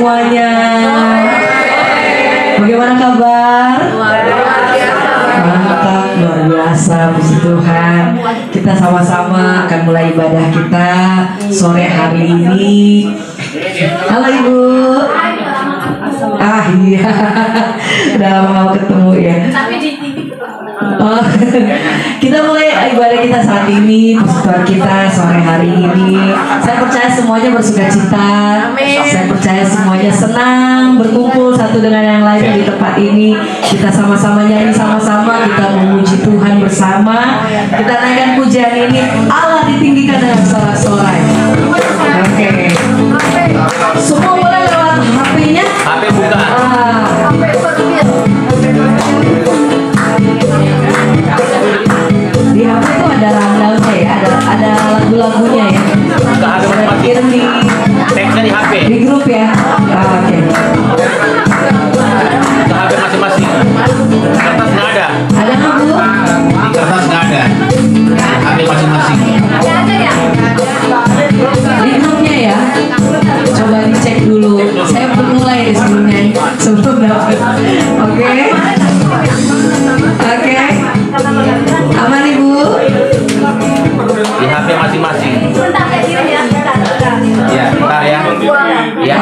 semuanya. Bagaimana kabar? Mantap, luar biasa, puji Tuhan. Kita sama-sama akan mulai ibadah kita sore hari ini. Halo Ibu. Ah iya, udah lama mau ketemu ya. Oh, kita mulai ibadah kita saat ini, persekutuan kita sore hari ini. Saya percaya semuanya bersuka cita. Saya percaya semuanya senang berkumpul satu dengan yang lain di tempat ini. Kita sama-sama nyanyi sama-sama, kita memuji Tuhan bersama. Kita naikkan pujian ini. Allah ditinggikan dengan sorak-sorai. Oke. Semua boleh lewat HP-nya. HP buka. Di HP itu ada rundown-nya ya, ada lagu-lagunya ya. Ada kirim di Teksnya di HP. Di grup ya. Oke. Ke HP masing-masing. Kertas nggak ada. Ada nggak Bu? Di kertas nggak ada. HP masing-masing. Di grupnya ya. Coba dicek dulu. Saya mulai deh sebelumnya. Sebelum dapat. Oke. Oke. Aman Ibu? Di HP masing-masing. Ya, bentar ya. Ya.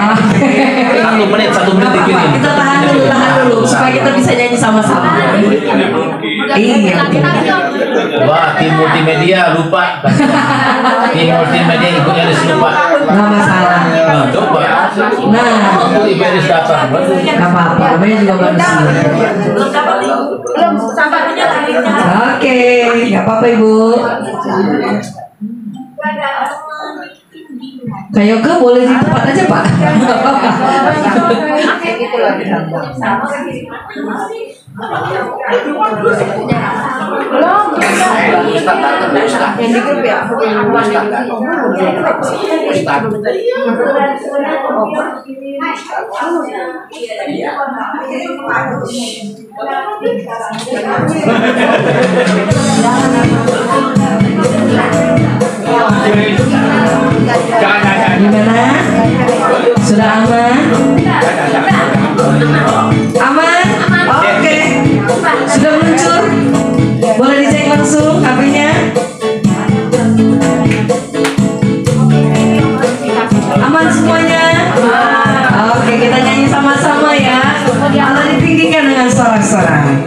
1 menit dikirim. Kita tahan dulu supaya kita bisa nyanyi sama-sama. Iya. Wah, tim multimedia lupa. Tim multimedia ikut nyaris lupa. Nggak masalah. Nah, coba. Nah, Multimedia datang. nggak apa-apa. Namanya juga manusia. Oke, nggak apa-apa Ibu. Kak Yoga boleh di tempat aja Pak. Nggak apa-apa. Yang di grup ya? Gimana? Sudah aman? Aman? Oke. Sudah meluncur? Boleh dicek langsung HP-nya? Aman semuanya? Oke, kita nyanyi sama-sama ya. Allah ditinggikan dengan sorak-sorai.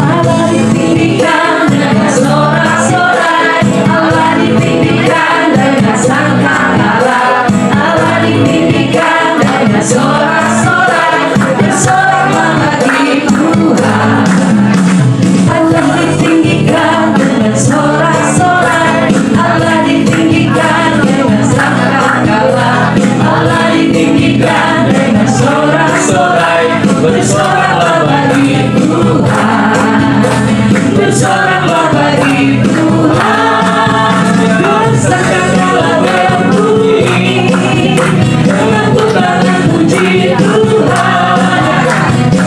Allah ditinggikan dengan sorak-sorai. Allah ditinggikan dengan sangkakala. Allah ditinggikan dengan sorak-sorai. Bersoraklah bagi Tuhan. Allah ditinggikan dengan sorak-sorai. Allah ditinggikan dengan sangkakala. Allah ditinggikan dengan sorak-sorai. Bersoraklah bagi Tuhan. Bersoraklah bagi Tuhan. Bersangkakala berbunyi dengan pujian puji Tuhan.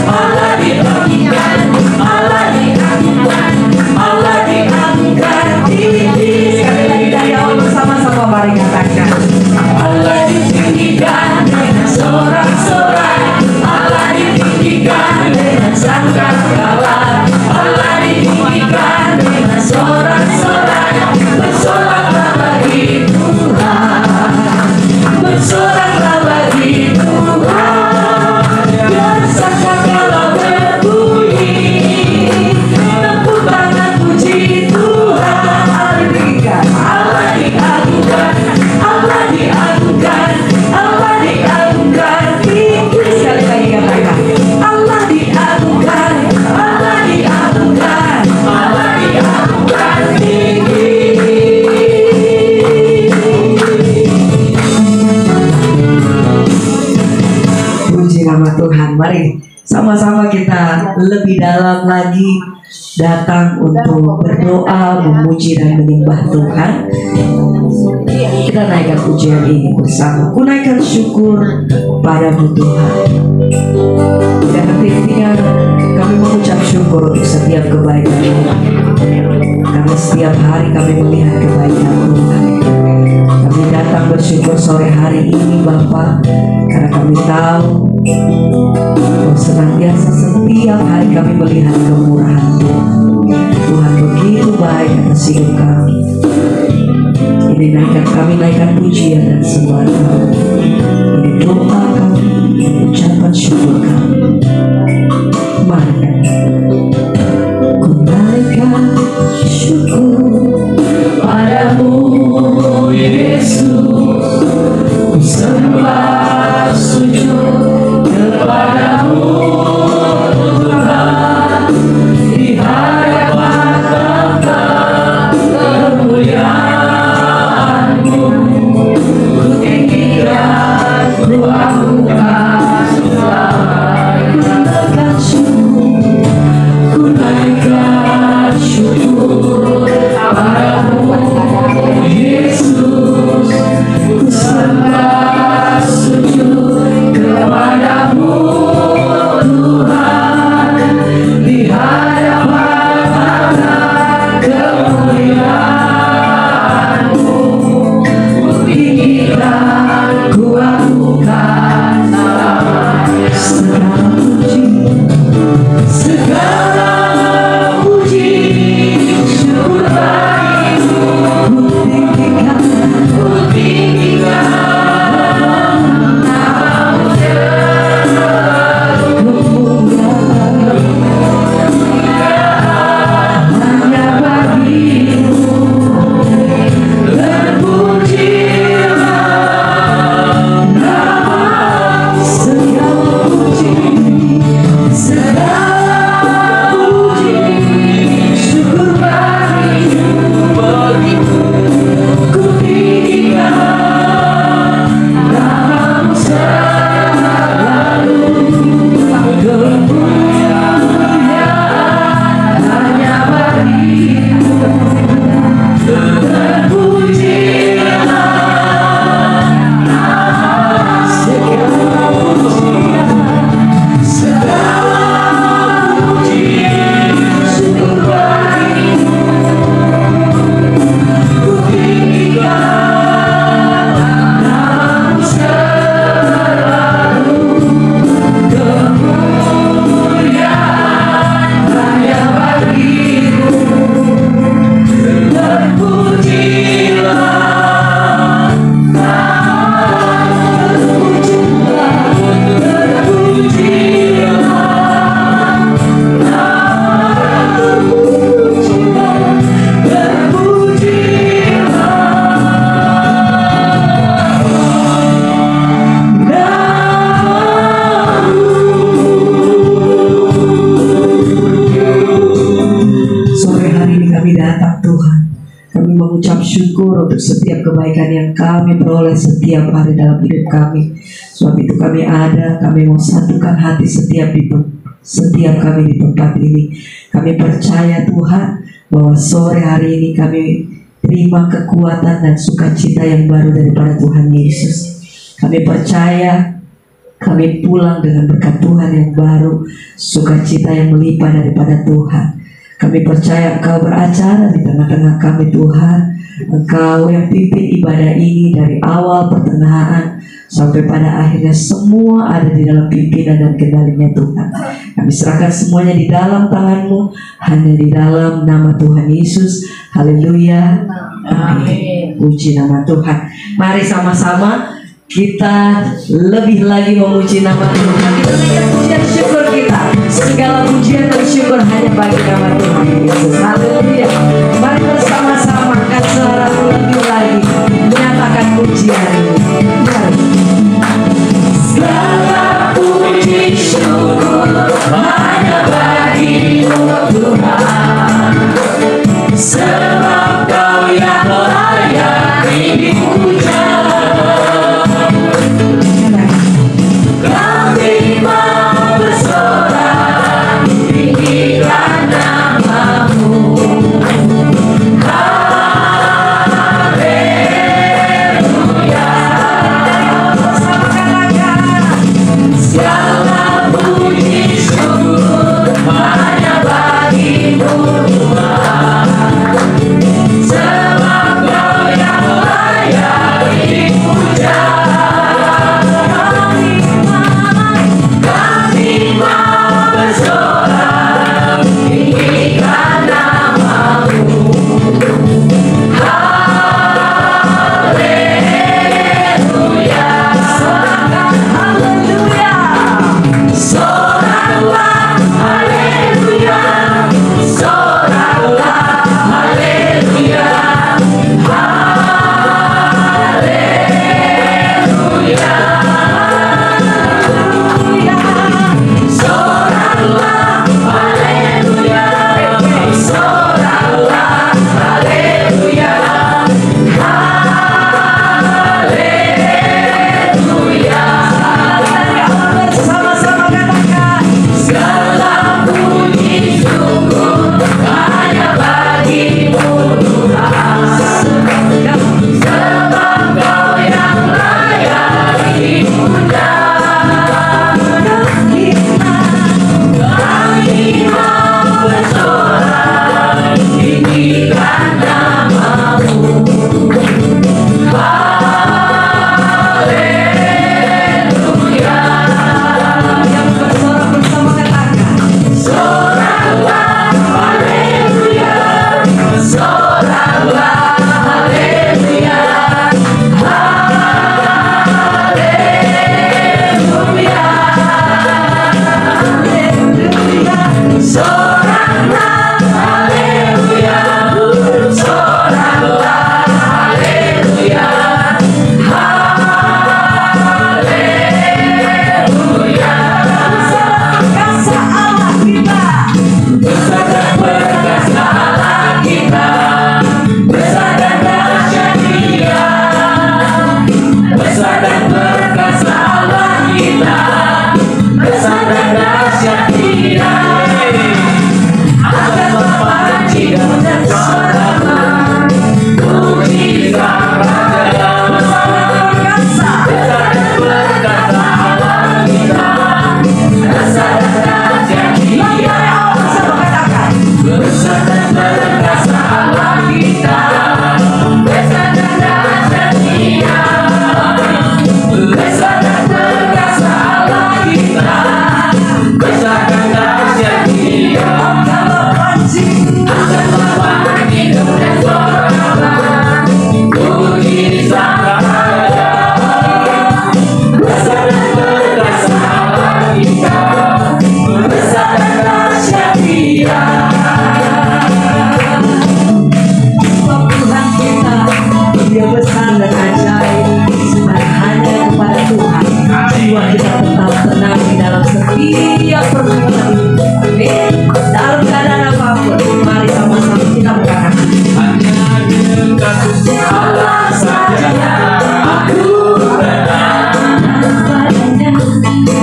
Allah ditinggikan, Allah diagungkan, Allah diagungkan tinggi. Sekali lagi dari awal bersama-sama mari katakan. Allah ditinggikan dengan sorak-sorai. Allah ditinggikan dengan sangkakala. Allah ditinggikan dengan sorak-sorai. Bersoraklah bagi Tuhan. Bersoraklah bagi Tuhan. Bersangkakala berbunyi tepuk tangan puji Tuhan. Allah ditinggikan, Allah diagungkan, Allah diagungkan, Allah diagungkan tinggi. Sekali lagi katakan. Allah diagungkan, Allah diagungkan, Allah diagungkan tinggi. Puji nama Tuhan. Mari sama-sama kita lebih dalam lagi datang untuk berdoa, memuji dan menyembah Tuhan. Kita naikkan pujian ini bersama. Ku naikkan syukur padamu Tuhan. Dan henti-hentinya kami mengucap syukur untuk setiap kebaikan-Mu. Karena setiap hari kami melihat kebaikan Tuhan. Kami datang bersyukur sore hari ini Bapa, karena kami tahu Kau senantiasa setiap hari kami melihat kemurahan Tuhan begitu baik atas hidup kami. Ini kami naikkan pujian dan sembah kami. Ini doa kami, ini ucapan syukur kami. Mari ku naikkan syukur padamu Yesus, ku sembah sujud kepadamu Tuhan, di hadapan tahta kemuliaan-Mu, ku tinggikan, ku agungan naikkan syukur, ku naikkan syukur padamu Yesus, ku sembah sujud kepadamu Tuhan, di hadapan tahta kemuliaan-Mu, ku tinggikan, ku agungan namanya. Segala puji syukur bagimu, ku tinggikan namamu kemuliaan hanya bagimu. Terpujilah namamu, segala puji syukur bagimu, ku tinggikan namamu selalu. Kemuliaan hanya bagimu. Terpujilah segala puji syukur bagimu, ku tinggikan namamu selalu. Kemuliaan hanya bagimu. Terpujilah sore hari ini kami datang Tuhan. Kami mengucap syukur untuk setiap kebaikan yang kami peroleh setiap hari dalam hidup kami. Sebab itu kami ada, kami mau satukan hati setiap kami di tempat ini. Kami percaya Tuhan bahwa sore hari ini kami terima kekuatan dan sukacita yang baru daripada Tuhan Yesus. Kami percaya kami pulang dengan berkat Tuhan yang baru, sukacita yang melimpah daripada Tuhan. Kami percaya Engkau beracara di tengah-tengah kami Tuhan. Engkau yang pimpin ibadah ini dari awal pertengahan sampai pada akhirnya, semua ada di dalam pimpinan dan kendalinya Tuhan. Kami serahkan semuanya di dalam tangan-Mu, hanya di dalam nama Tuhan Yesus. Haleluya, amin. Puji nama Tuhan. Mari sama-sama kita lebih lagi memuji nama Tuhan. Kita naikkan pujian syukur kita. Segala pujian dan syukur hanya bagi nama Tuhan Yesus. Haleluya. Mari bersama-sama angkat suara lebih lagi menyatakan pujian. Mari. Segala puji syukur hanya bagi-Mu Tuhan, sebab Kau yang layak dipuja. Kami mau bersorak tinggikan nama-Mu. Haleluya. Iya, perbuatan. Dalam keadaan apapun, mari sama-sama kita berkata, hanya dekat Allah saja aku benar,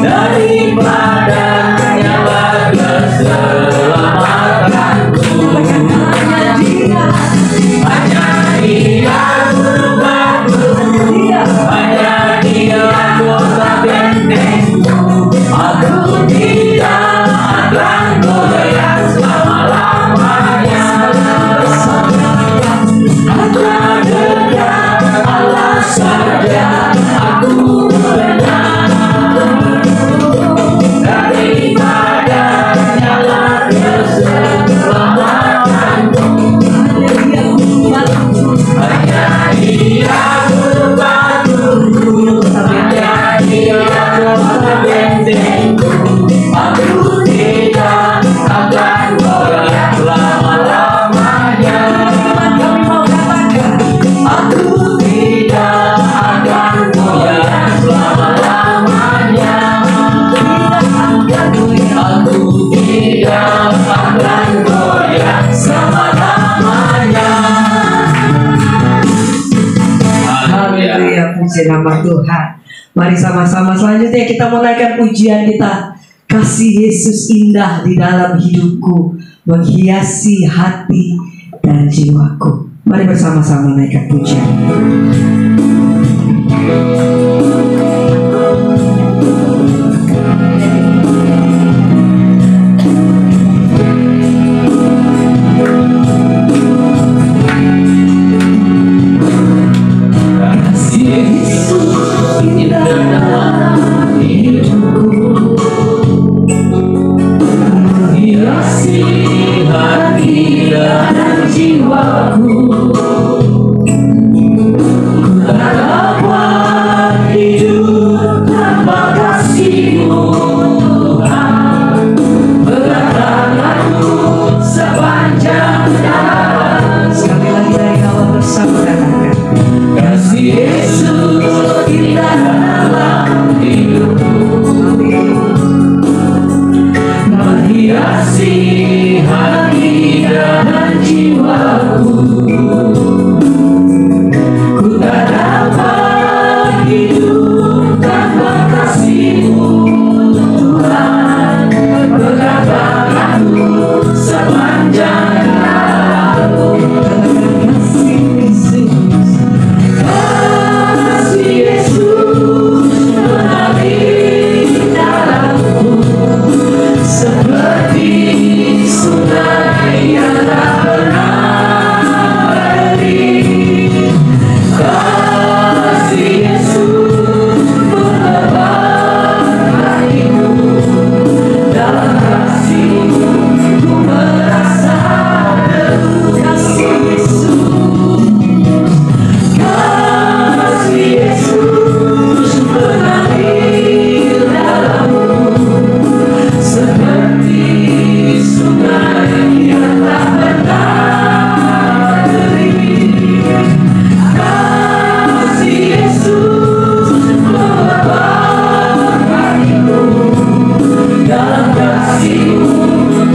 daripadanya lah keselamatanku. Hanya Dia berubahku, hanya Dia kota bentengku. Aku tidak akan goyah selama-lamanya. Hanya dekat Allah saja aku benar, daripadanya lah keselamatanku. Hanya Dia berbatu, hanya Dia kota bentengku. Aku tidak akan goyah selama-lamanya. Aku tidak akan goyah selama-lamanya. Aku tidak akan goyah selama-lamanya. Haleluya, puji nama Tuhan. Mari sama-sama selanjutnya kita menaikkan pujian kita. Kasih Yesus indah di dalam hidupku, menghiasi hati dan jiwaku. Mari bersama-sama naikkan pujian. Kasih Yesus indah dalam hidupku, menghiasi hati dan jiwaku. Ku tak dapat hidup tanpa kasih-Mu, Tuhan. Beratkan aku sepanjang jalan. Sekali lagi dari awal bersama katakan, Kasih Yesus indah dalam hidupku, menghiasi hati dan jiwaku. Ku tak dapat hidup tanpa kasih-Mu, Tuhan. Beratkan aku sepanjang jalan. kasih Yesus. Kasih Yesus mengalir dalamku, seperti sungai yang tak pernah berhenti. Kasih Yesus mengubah hatiku, dalam kasih-Mu ku merasa teduh. Kasih Yesus, kasih Yesus mengalir dalamku, seperti sungai yang tak pernah berhenti. Kasih Yesus mengubah hatiku, dalam kasih-Mu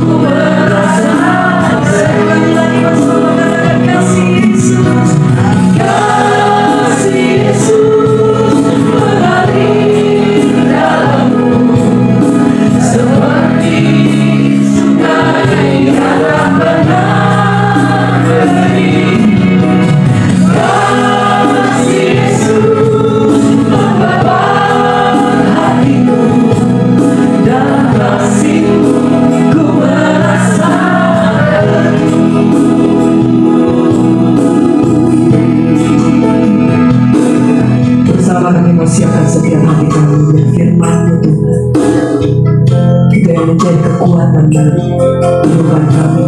ku merasa teduh. Kasih Yesus, kasih Yesus mengalir dalamku, seperti sungai yang tak pernah berhenti. Kasih Yesus mengubah hatiku, dalam kasih-Mu ku merasa Bersama kami mempersiapkan setiap hati kami berfirman-Mu Tuhan. Itu yang menjadi kekuatan dalam kehidupan kami.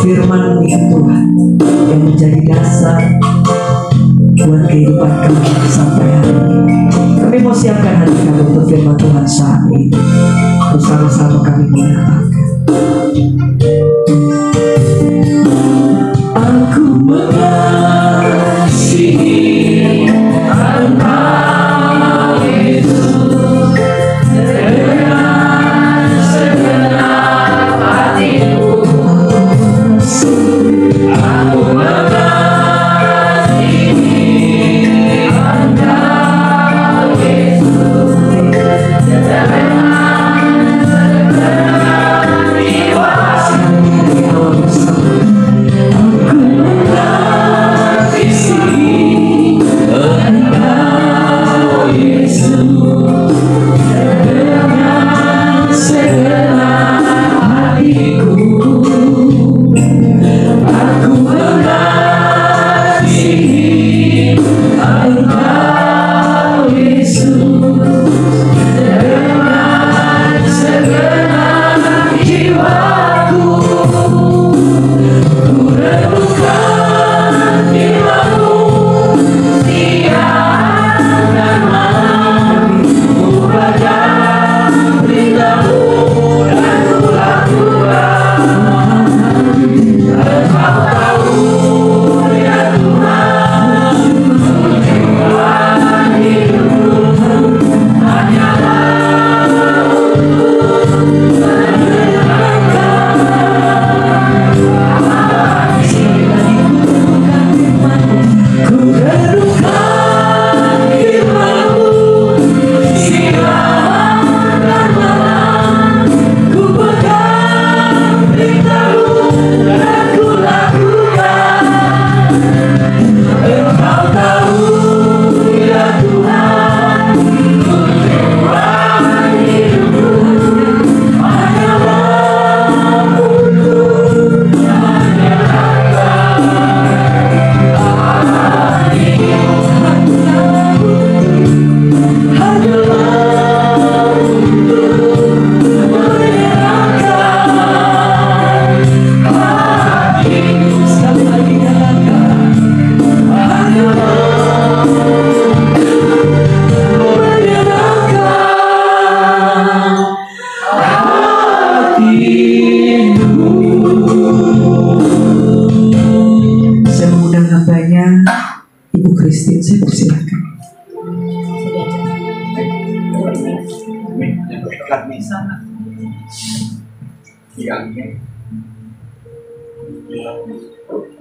Firman-Mu itu Tuhan yang menjadi dasar buat kehidupan kami sampai hari ini. Kami mau siapkan hati kami untuk firman Tuhan saat ini. Bersama-sama kami menyatakan, aku mengasihi Engkau Yesus, dengan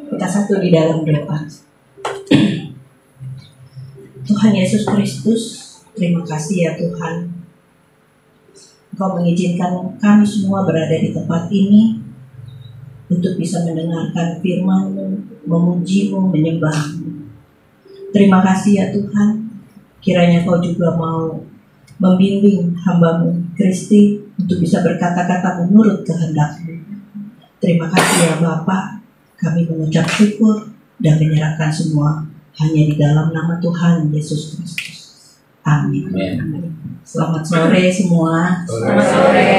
Kita satu di dalam doa. Tuhan Yesus Kristus, terima kasih ya Tuhan. Engkau mengizinkan kami semua berada di tempat ini untuk bisa mendengarkan firman-Mu, memuji-Mu, menyembah-Mu. Terima kasih ya Tuhan. Kiranya Kau juga mau membimbing hamba-Mu Kristi untuk bisa berkata-kata menurut kehendak-Mu. Terima kasih ya Bapa. Kami mengucap syukur dan menyerahkan semua hanya di dalam nama Tuhan Yesus Kristus. Amin. Selamat sore semua. Selamat sore.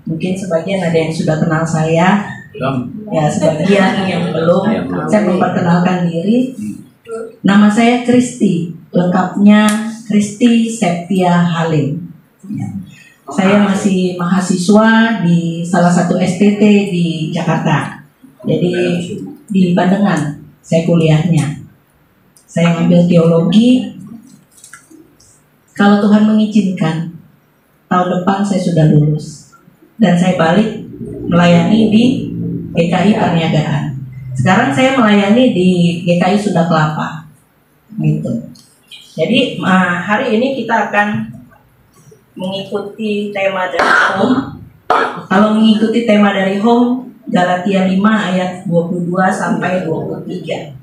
Mungkin sebagian ada yang sudah kenal saya, ya sebagian yang belum. Saya memperkenalkan diri. Nama saya Kristi, lengkapnya Kristi Septia Halim. Saya masih mahasiswa di salah satu STT di Jakarta. Jadi di Bandengan saya kuliahnya. Saya ngambil teologi. Kalau Tuhan mengizinkan, tahun depan saya sudah lulus. Dan saya balik melayani di GKI Perniagaan. Sekarang saya melayani di GKI Sunda Kelapa. Gitu. Jadi hari ini kita akan mengikuti tema dari Home. Kalau mengikuti tema dari Home, Galatia 5 ayat 22 sampai 23.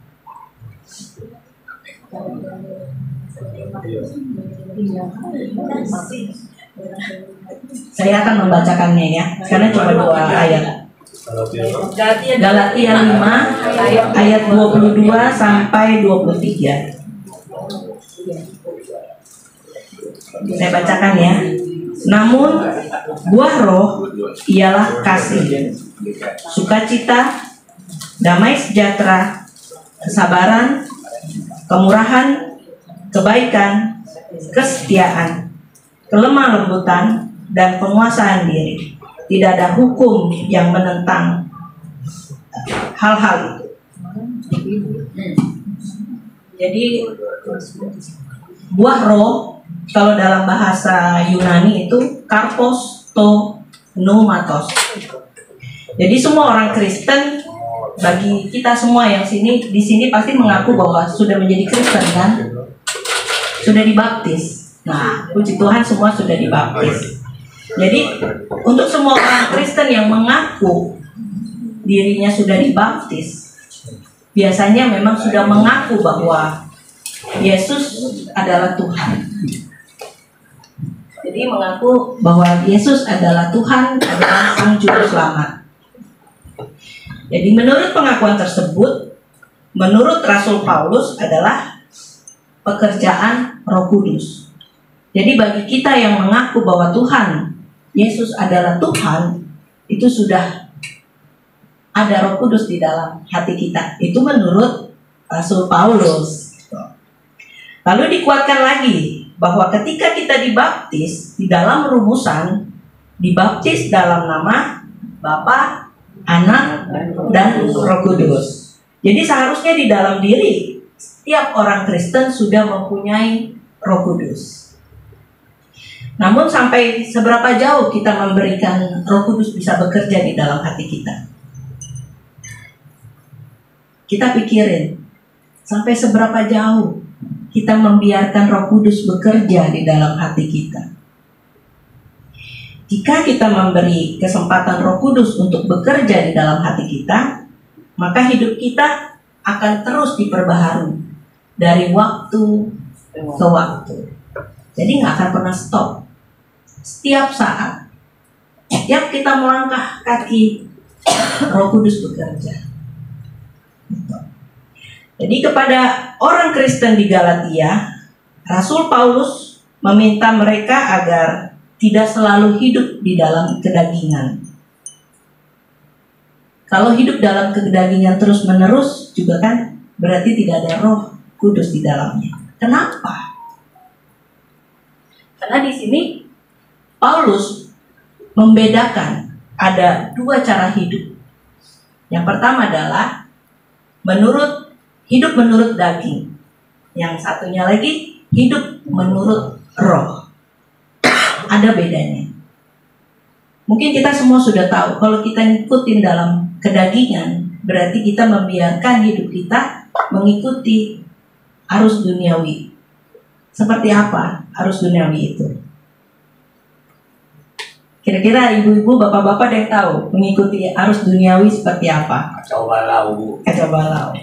Saya akan membacakannya ya, karena cuma 2 ayat. Galatia 5 ayat 22 sampai 23. Saya bacakan ya. Namun buah roh ialah kasih, sukacita, damai sejahtera, kesabaran, kemurahan, kebaikan, kesetiaan, kelemah lembutan, dan penguasaan diri. Tidak ada hukum yang menentang hal-hal itu. Jadi buah roh kalau dalam bahasa Yunani itu karpos to nomatos. Jadi semua orang Kristen, bagi kita semua yang di sini pasti mengaku bahwa sudah menjadi Kristen kan? Sudah dibaptis. Nah, puji Tuhan semua sudah dibaptis. Jadi untuk semua orang Kristen yang mengaku dirinya sudah dibaptis, biasanya memang sudah mengaku bahwa Yesus adalah Tuhan. Jadi mengaku bahwa Yesus adalah Tuhan, adalah Sang Juru Selamat. Jadi menurut pengakuan tersebut, menurut Rasul Paulus adalah pekerjaan Roh Kudus. Jadi bagi kita yang mengaku bahwa Tuhan Yesus adalah Tuhan, itu sudah ada Roh Kudus di dalam hati kita. Itu menurut Rasul Paulus. Lalu dikuatkan lagi bahwa ketika kita dibaptis di dalam rumusan, dibaptis dalam nama Bapa, Anak, dan Roh Kudus. Jadi seharusnya di dalam diri setiap orang Kristen sudah mempunyai Roh Kudus. Namun sampai seberapa jauh kita memberikan Roh Kudus bisa bekerja di dalam hati kita? Kita pikirin, sampai seberapa jauh kita membiarkan Roh Kudus bekerja di dalam hati kita. Jika kita memberi kesempatan Roh Kudus untuk bekerja di dalam hati kita, maka hidup kita akan terus diperbaharui dari waktu ke waktu. Jadi nggak akan pernah stop. Setiap saat, setiap kita melangkah kaki, Roh Kudus bekerja. Jadi kepada orang Kristen di Galatia, Rasul Paulus meminta mereka agar tidak selalu hidup di dalam kedagingan. Kalau hidup dalam kedagingan terus-menerus juga kan berarti tidak ada Roh Kudus di dalamnya. Kenapa? Karena di sini Paulus membedakan ada 2 cara hidup. Yang pertama adalah hidup menurut daging. Yang satunya lagi hidup menurut roh. ada bedanya. Mungkin kita semua sudah tahu, kalau kita ngikutin dalam kedagingan, berarti kita membiarkan hidup kita mengikuti arus duniawi. Seperti apa arus duniawi itu? Kira-kira ibu-ibu, bapak-bapak ada yang tahu mengikuti arus duniawi seperti apa? Kacau balau. Kacau balau.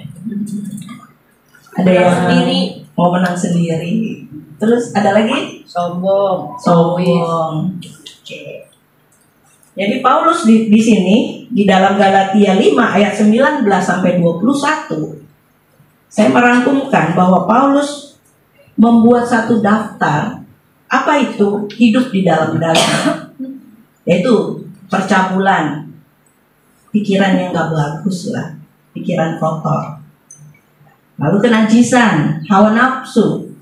Ada yang sendiri, mau menang sendiri. Terus ada lagi? Sombong. Sombong. Oke. Jadi Paulus di sini di dalam Galatia 5 ayat 19 sampai 21, saya merangkumkan bahwa Paulus membuat satu daftar apa itu hidup di dalam daging, yaitu percabulan, pikiran yang gak bagus lah, pikiran kotor, lalu kenajisan, hawa nafsu,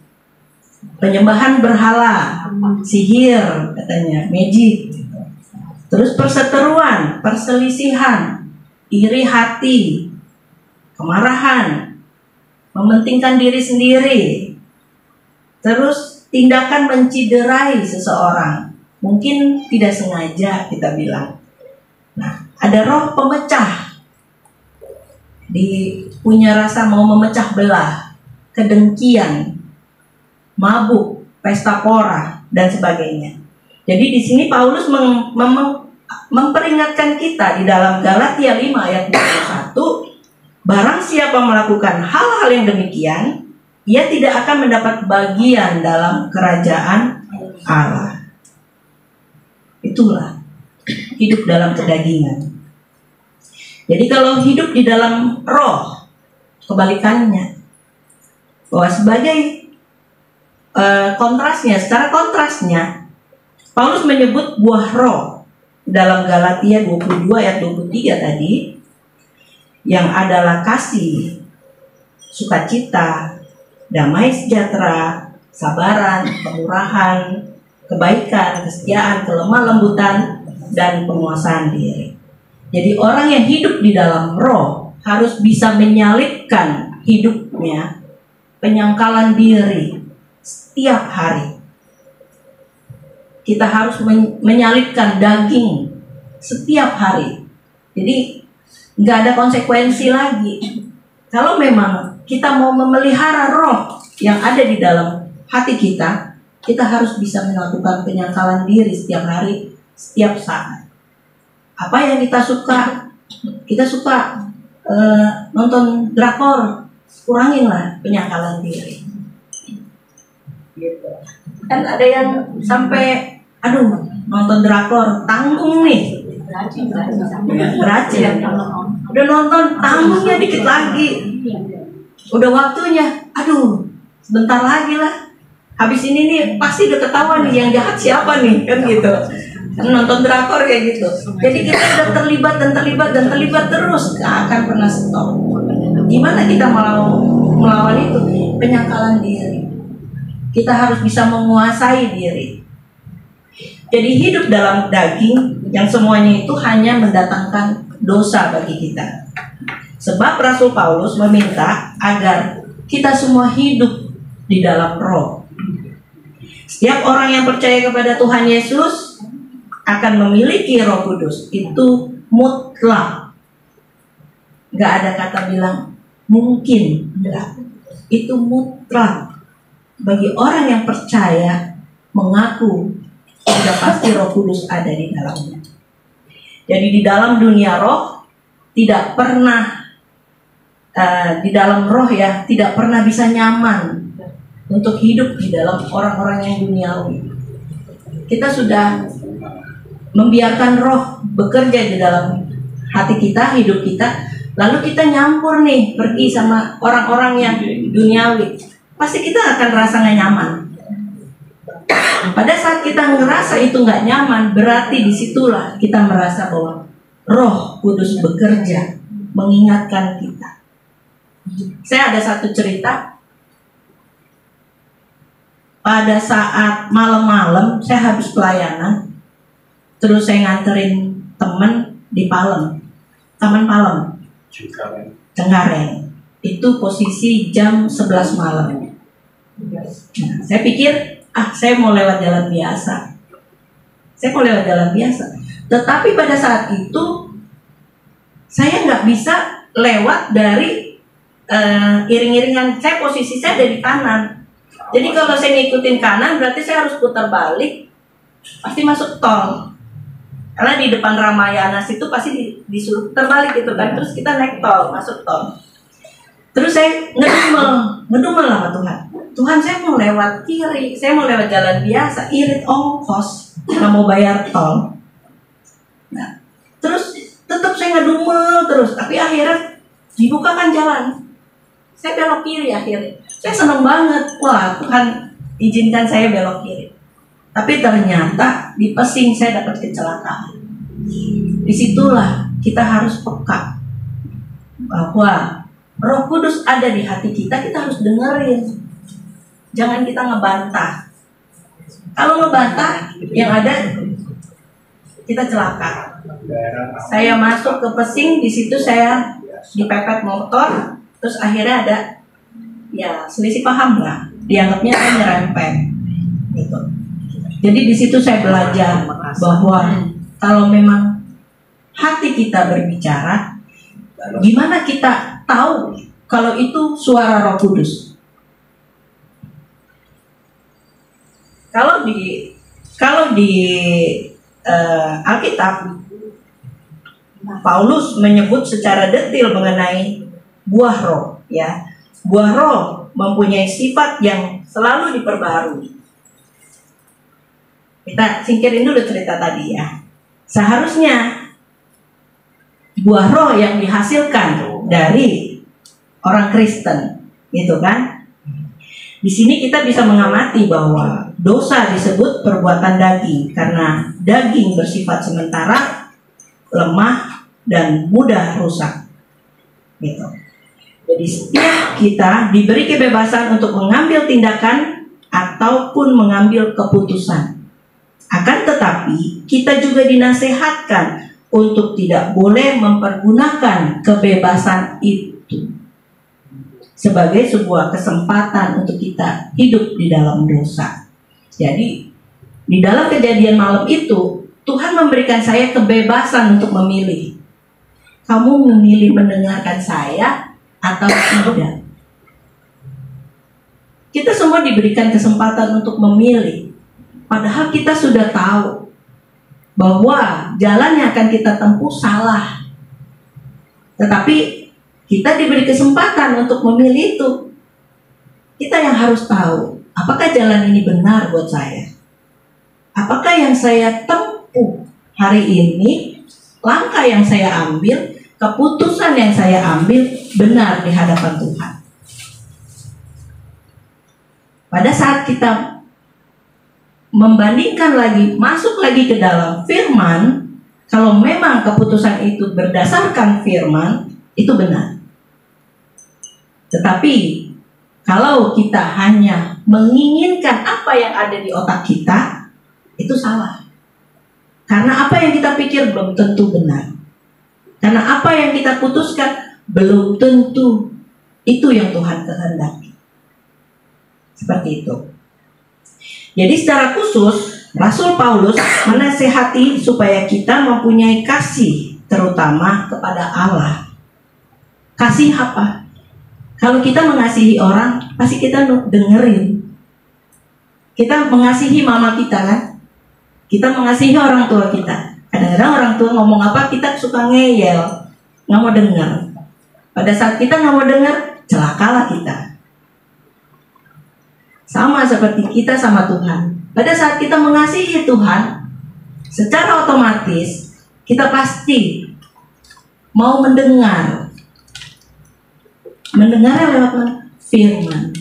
penyembahan berhala, sihir katanya, magic. Terus perseteruan, perselisihan, iri hati, kemarahan, mementingkan diri sendiri. Terus tindakan menciderai seseorang, mungkin tidak sengaja kita bilang. Nah, ada roh pemecah, punya rasa mau memecah belah, kedengkian, mabuk, pesta pora, dan sebagainya. Jadi di sini Paulus memperingatkan kita di dalam Galatia 5 ayat 21, barang siapa melakukan hal-hal yang demikian, ia tidak akan mendapat bagian dalam kerajaan Allah. Itulah hidup dalam kedagingan. Jadi kalau hidup di dalam roh, kebalikannya, bahwa sebagai kontrasnya, secara kontrasnya, Paulus menyebut buah roh dalam Galatia 22 ayat 23 tadi, yang adalah kasih, sukacita, damai sejahtera, sabaran, kemurahan, kebaikan, kesetiaan, kelemah lembutan, dan penguasaan diri. Jadi orang yang hidup di dalam roh harus bisa menyalipkan hidupnya, penyangkalan diri setiap hari. Kita harus menyalipkan daging setiap hari. Jadi nggak ada konsekuensi lagi. Kalau memang kita mau memelihara roh yang ada di dalam hati kita, kita harus bisa melakukan penyangkalan diri setiap hari, setiap saat. Apa yang kita suka? Kita suka nonton drakor, kuranginlah penyangkalan diri. Gitu. Kan ada yang sampai nonton drakor tanggung nih, beracun. Udah nonton tanggungnya dikit lagi, udah waktunya, sebentar lagi lah, habis ini nih pasti udah ketahuan nih yang jahat siapa nih, kan gitu. Nonton drakor kayak gitu. Jadi kita udah terlibat terus, gak akan pernah stop. Gimana kita melawan itu? Penyangkalan diri. Kita harus bisa menguasai diri. Jadi hidup dalam daging yang semuanya itu hanya mendatangkan dosa bagi kita. Sebab Rasul Paulus meminta agar kita semua hidup di dalam roh. Setiap orang yang percaya kepada Tuhan Yesus akan memiliki Roh Kudus. Itu mutlak. Gak ada kata bilang mungkin. Enggak. Itu mutlak. Bagi orang yang percaya, mengaku sudah pasti Roh Kudus ada di dalamnya. Jadi di dalam dunia roh tidak pernah di dalam roh ya tidak pernah bisa nyaman untuk hidup di dalam orang-orang yang duniawi. Kita sudah membiarkan roh bekerja di dalam hati kita, hidup kita, lalu kita nyampur nih pergi sama orang-orang yang duniawi. Pasti kita akan rasa gak nyaman. Pada saat kita ngerasa itu gak nyaman, berarti disitulah kita merasa bahwa Roh Kudus bekerja mengingatkan kita. Saya ada satu cerita. Pada saat malam-malam saya habis pelayanan, terus saya nganterin teman di Palem, Taman Palem, Cengkareng. Itu posisi jam 11 malam. Nah, saya pikir saya mau lewat jalan biasa. Saya mau lewat jalan biasa. Tetapi pada saat itu saya nggak bisa lewat dari iring-iringan. Posisi saya ada di kanan. Jadi kalau saya ngikutin kanan berarti saya harus putar balik, pasti masuk tol. Karena di depan Ramayana itu pasti disuruh terbalik gitu kan. Terus kita naik tol, masuk tol. Terus saya ngedumel sama Tuhan. Tuhan, saya mau lewat kiri, saya mau lewat jalan biasa, irit ongkos, nggak mau bayar tol. Nah, terus tetap saya ngedumel terus, tapi akhirnya dibukakan jalan. Saya belok kiri akhirnya. Saya seneng banget, wah Tuhan izinkan saya belok kiri. Tapi ternyata di Pesing saya dapat kecelakaan. Disitulah kita harus peka bahwa Roh Kudus ada di hati kita, kita harus dengerin. Jangan kita ngebantah. Kalau ngebantah, yang ada kita celaka. Saya masuk ke Pesing, di situ saya dipepet motor, terus akhirnya ada ya selisih paham lah. Dianggapnya saya nyerempet. Gitu. Jadi di situ saya belajar bahwa kalau memang hati kita berbicara, gimana kita tahu kalau itu suara Roh Kudus? Kalau di Alkitab, Paulus menyebut secara detail mengenai buah roh, ya. Buah roh mempunyai sifat yang selalu diperbarui. Kita singkirin dulu cerita tadi ya. Seharusnya buah roh yang dihasilkan dari orang Kristen, gitu kan? Di sini kita bisa mengamati bahwa dosa disebut perbuatan daging karena daging bersifat sementara, lemah, dan mudah rusak. Gitu. Jadi setiap kita diberi kebebasan untuk mengambil tindakan ataupun mengambil keputusan. Akan tetapi kita juga dinasehatkan untuk tidak boleh mempergunakan kebebasan itu sebagai sebuah kesempatan untuk kita hidup di dalam dosa. Jadi di dalam kejadian malam itu Tuhan memberikan saya kebebasan untuk memilih. Kamu memilih mendengarkan saya atau tidak? Kita semua diberikan kesempatan untuk memilih. Padahal kita sudah tahu bahwa jalan yang akan kita tempuh salah. Tetapi kita diberi kesempatan untuk memilih itu. Kita yang harus tahu, apakah jalan ini benar buat saya? Apakah yang saya tempuh hari ini, langkah yang saya ambil, keputusan yang saya ambil benar di hadapan Tuhan? Pada saat kita membandingkan lagi, masuk lagi ke dalam firman, kalau memang keputusan itu berdasarkan firman, itu benar. Tetapi kalau kita hanya menginginkan apa yang ada di otak kita, itu salah. Karena apa yang kita pikir belum tentu benar. Karena apa yang kita putuskan belum tentu itu yang Tuhan kehendaki. Seperti itu. Jadi secara khusus Rasul Paulus menasihati supaya kita mempunyai kasih, terutama kepada Allah. Kasih apa? Kalau kita mengasihi orang, pasti kita dengerin. Kita mengasihi mama kita kan? Kita mengasihi orang tua kita. Kadang-kadang orang tua ngomong apa, kita suka ngeyel, nggak mau dengar. Pada saat kita nggak mau dengar, celakalah kita. Sama seperti kita sama Tuhan. Pada saat kita mengasihi Tuhan, secara otomatis kita pasti mau mendengar. Mendengarnya lewat firman.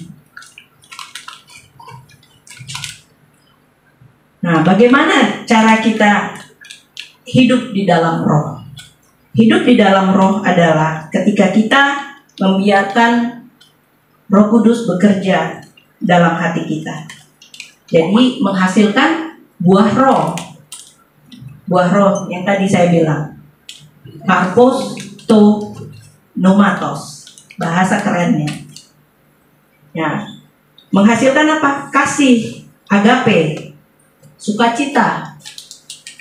Nah, bagaimana cara kita hidup di dalam roh? Hidup di dalam roh adalah ketika kita membiarkan Roh Kudus bekerja dalam hati kita. Jadi menghasilkan buah roh. Buah roh yang tadi saya bilang. Karpos to nomatos. Bahasa kerennya. Ya. Menghasilkan apa? Kasih, agape, sukacita,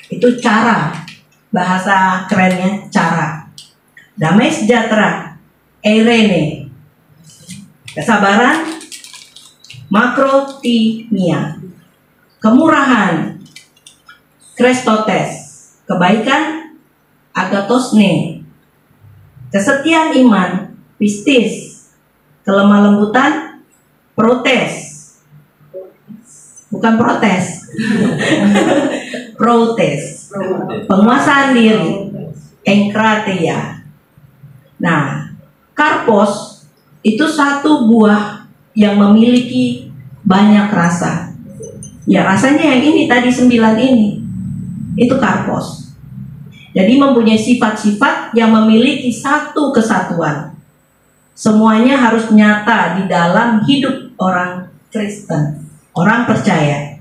Itu cara, bahasa kerennya cara. Damai sejahtera, eirene. Kesabaran, makrotimia. Kemurahan, krestotes. Kebaikan, agatosne. Kesetiaan iman, pistis. Kelemah lembutan, protes. Bukan protes. Protes. Penguasaan diri, engkrateia. Nah, karpos itu satu buah yang memiliki banyak rasa. Ya, rasanya yang ini tadi 9 ini. Itu karpos. Jadi mempunyai sifat-sifat yang memiliki satu kesatuan. Semuanya harus nyata di dalam hidup orang Kristen, orang percaya.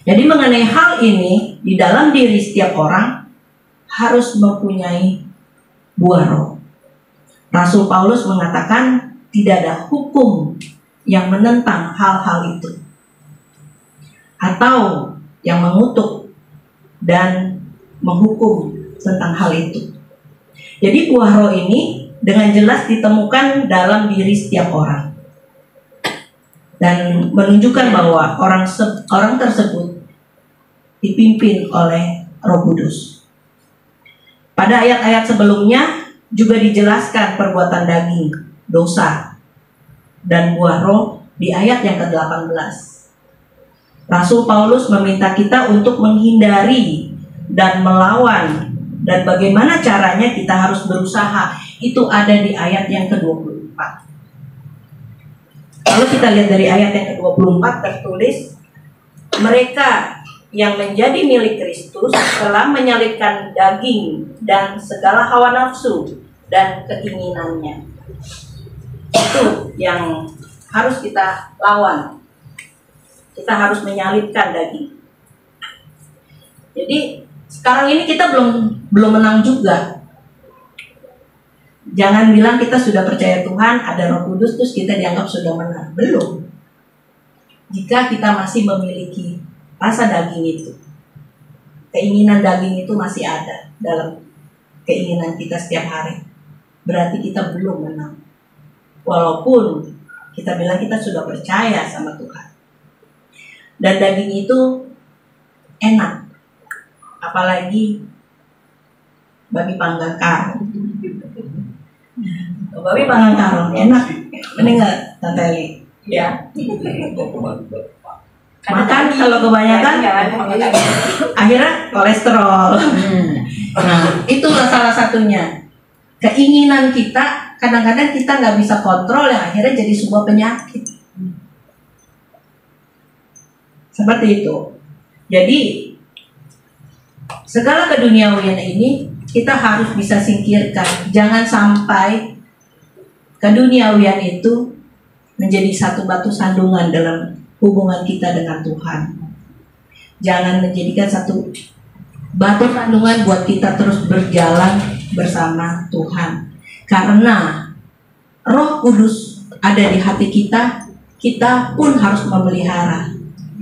Jadi mengenai hal ini, di dalam diri setiap orang harus mempunyai buah roh. Rasul Paulus mengatakan tidak ada hukum yang menentang hal-hal itu, atau yang mengutuk dan menghukum tentang hal itu. Jadi buah roh ini dengan jelas ditemukan dalam diri setiap orang dan menunjukkan bahwa orang tersebut dipimpin oleh Roh Kudus. Pada ayat-ayat sebelumnya juga dijelaskan perbuatan daging, dosa, dan buah roh di ayat yang ke-18. Rasul Paulus meminta kita untuk menghindari dan melawan, dan bagaimana caranya kita harus berusaha. Itu ada di ayat yang ke-24. Kalau kita lihat dari ayat yang ke-24 tertulis, mereka yang menjadi milik Kristus telah menyalibkan daging dan segala hawa nafsu dan keinginannya. Itu yang harus kita lawan. Kita harus menyalibkan daging. Jadi sekarang ini kita belum menang juga. Jangan bilang kita sudah percaya Tuhan, ada Roh Kudus, terus kita dianggap sudah menang. Belum. Jika kita masih memiliki rasa daging itu, keinginan daging itu masih ada dalam keinginan kita setiap hari, berarti kita belum menang. Walaupun kita bilang kita sudah percaya sama Tuhan. Dan daging itu enak, apalagi babi panggang karo. Babi panggang karo enak, ini nggak Tante Eli? Ya. Makan kalau kebanyakan akhirnya kolesterol. Nah, itu salah satunya. Keinginan kita kadang-kadang kita nggak bisa kontrol, yang akhirnya jadi sebuah penyakit. Seperti itu. Jadi segala keduniawian ini kita harus bisa singkirkan. Jangan sampai keduniawian itu menjadi satu batu sandungan dalam hubungan kita dengan Tuhan. Jangan menjadikan satu batu sandungan buat kita terus berjalan bersama Tuhan. Karena Roh Kudus ada di hati kita, kita pun harus memelihara.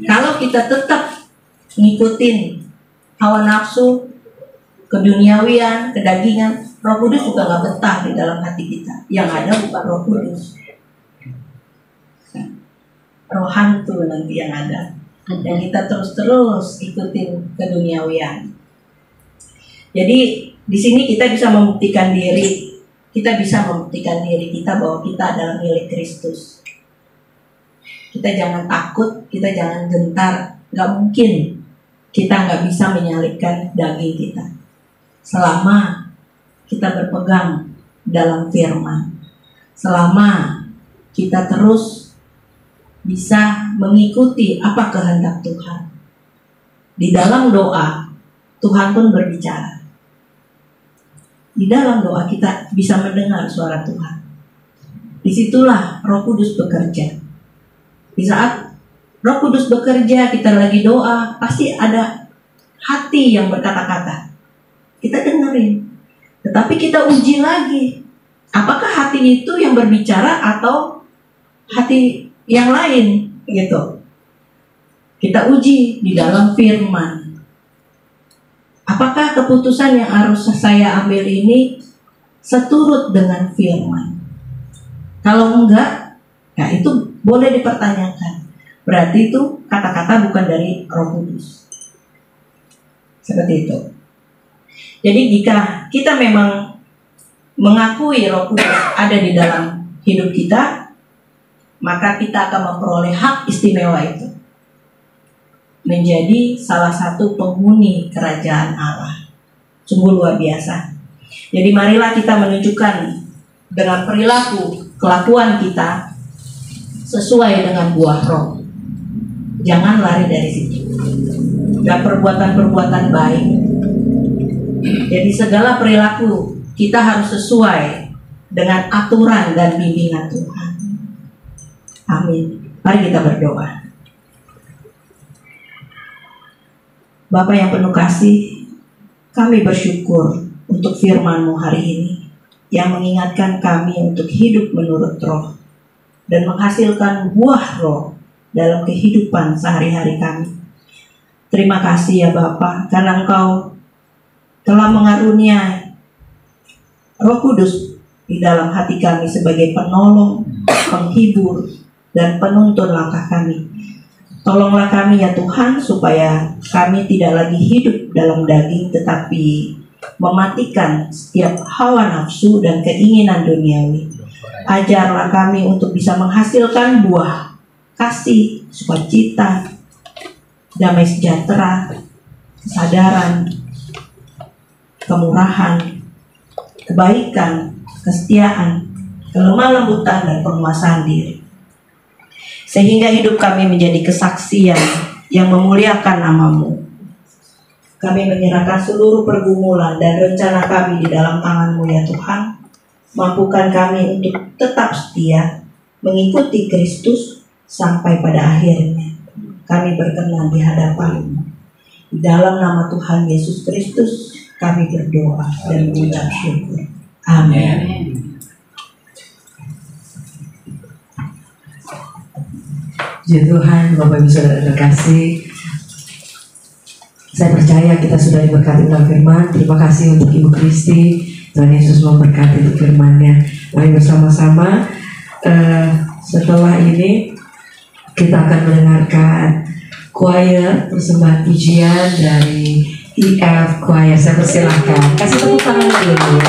Kalau kita tetap ngikutin hawa nafsu, keduniawian, kedagingan, Roh Kudus juga gak betah di dalam hati kita. Yang ada bukan Roh Kudus, roh hantu nanti yang ada. Dan kita terus ikutin keduniawian. Jadi di sini kita bisa membuktikan diri, kita bahwa kita adalah milik Kristus. Kita jangan takut, kita jangan gentar. Gak mungkin kita gak bisa menyalibkan daging kita selama kita berpegang dalam firman, selama kita terus bisa mengikuti apa kehendak Tuhan. Di dalam doa Tuhan pun berbicara. Di dalam doa kita bisa mendengar suara Tuhan. Disitulah Roh Kudus bekerja. Di saat Roh Kudus bekerja, kita lagi doa, pasti ada hati yang berkata-kata. Kita dengerin. Tetapi kita uji lagi. Apakah hati itu yang berbicara atau hati yang lain? Gitu. Kita uji di dalam firman. Apakah keputusan yang harus saya ambil ini seturut dengan firman? Kalau enggak, ya itu boleh dipertanyakan. Berarti itu kata-kata bukan dari Roh Kudus. Seperti itu. Jadi jika kita memang mengakui Roh Kudus ada di dalam hidup kita, maka kita akan memperoleh hak istimewa itu, menjadi salah satu penghuni kerajaan Allah. Sungguh luar biasa. Jadi marilah kita menunjukkan dengan perilaku, kelakuan kita sesuai dengan buah roh. Jangan lari dari situ. Dan perbuatan-perbuatan baik. Jadi segala perilaku kita harus sesuai dengan aturan dan bimbingan Tuhan. Amin. Mari kita berdoa. Bapa yang penuh kasih, kami bersyukur untuk firman-Mu hari ini yang mengingatkan kami untuk hidup menurut roh dan menghasilkan buah roh dalam kehidupan sehari-hari kami. Terima kasih ya Bapa, karena Engkau telah mengaruniai Roh Kudus di dalam hati kami sebagai penolong, penghibur, dan penuntun langkah kami. Tolonglah kami ya Tuhan, supaya kami tidak lagi hidup dalam daging, tetapi mematikan setiap hawa nafsu dan keinginan duniawi. Ajarlah kami untuk bisa menghasilkan buah kasih, sukacita, damai sejahtera, kesadaran, kemurahan, kebaikan, kesetiaan, kelemah lembutan, dan penguasaan diri. Sehingga hidup kami menjadi kesaksian yang memuliakan nama-Mu. Kami menyerahkan seluruh pergumulan dan rencana kami di dalam tangan-Mu ya Tuhan. Mampukan kami untuk tetap setia mengikuti Kristus sampai pada akhirnya. Kami berkenan di hadapan-Mu. Di dalam nama Tuhan Yesus Kristus kami berdoa dan mengucap syukur. Amin. Puji Tuhan, Bapak Ibu Saudara terkasih, saya percaya kita sudah diberkati dalam firman. Terima kasih untuk Ibu Kristi. Tuhan Yesus memberkati untuk firman-Nya. Mari bersama-sama setelah ini kita akan mendengarkan choir persembahan pujian dari EF Choir. Saya persilahkan. Kasih tepuk tangan dulu ya.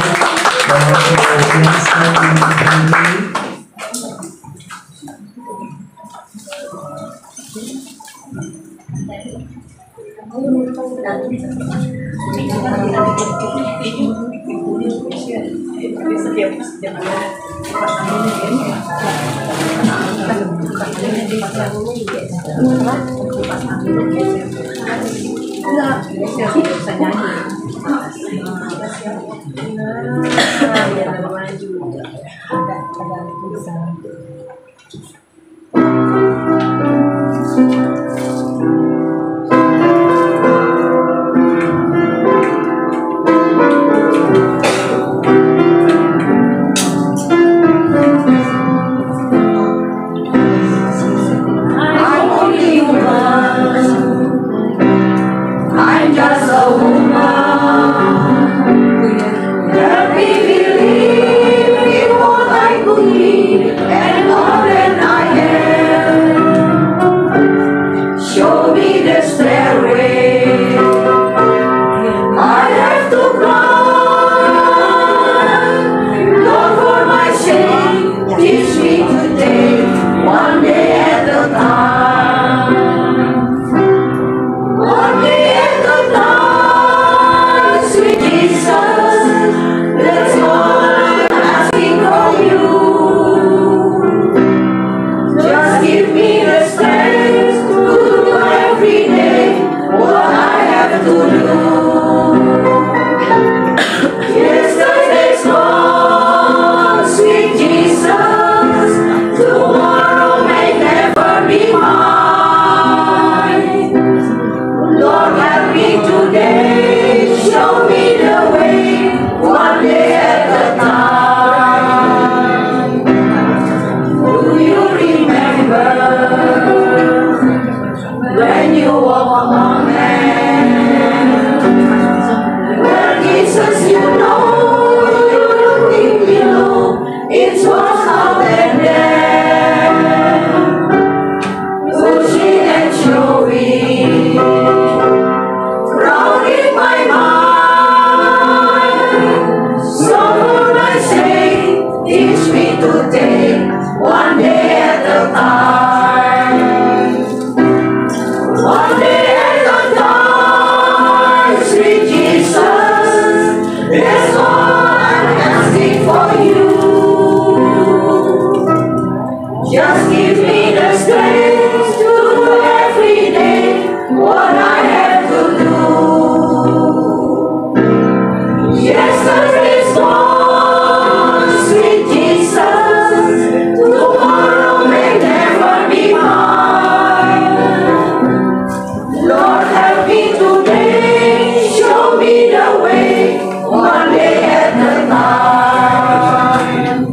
today, show me the way, one day at a time.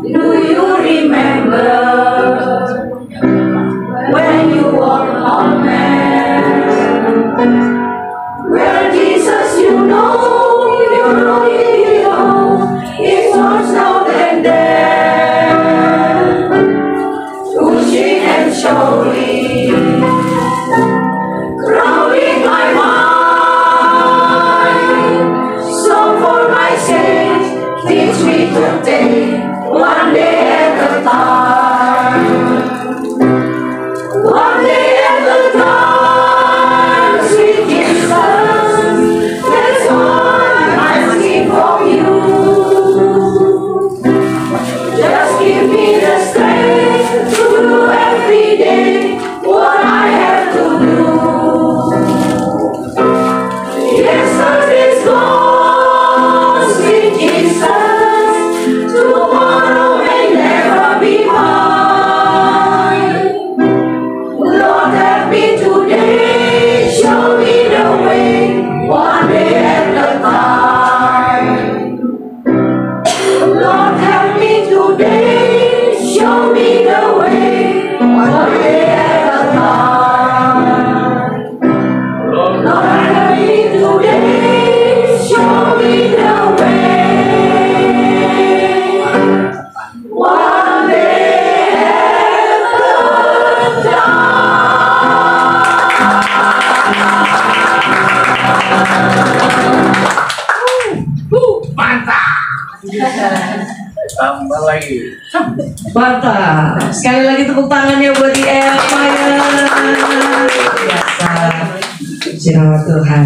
Do you remember when you were a man? Well, Jesus, you know, it was now and then, pushing and showing, crowding my mind. So for my sake, teach me to take one day at a time. One day at a time, sweet Jesus, that's all I'm asking from you. Just give me the strength to do every day what I have to do. Yesterday's gone, sweet Jesus, tomorrow may never be mine. Lord, help me today, show me the way, one day at a time. Lord, help me today, show me the way, one day at a time. Lord, help me today, show me the way, one day at a Tambah lagi. Mantap. Sekali lagi tepuk tangannya buat IM Maya. Biasa. Sirama Tuhan.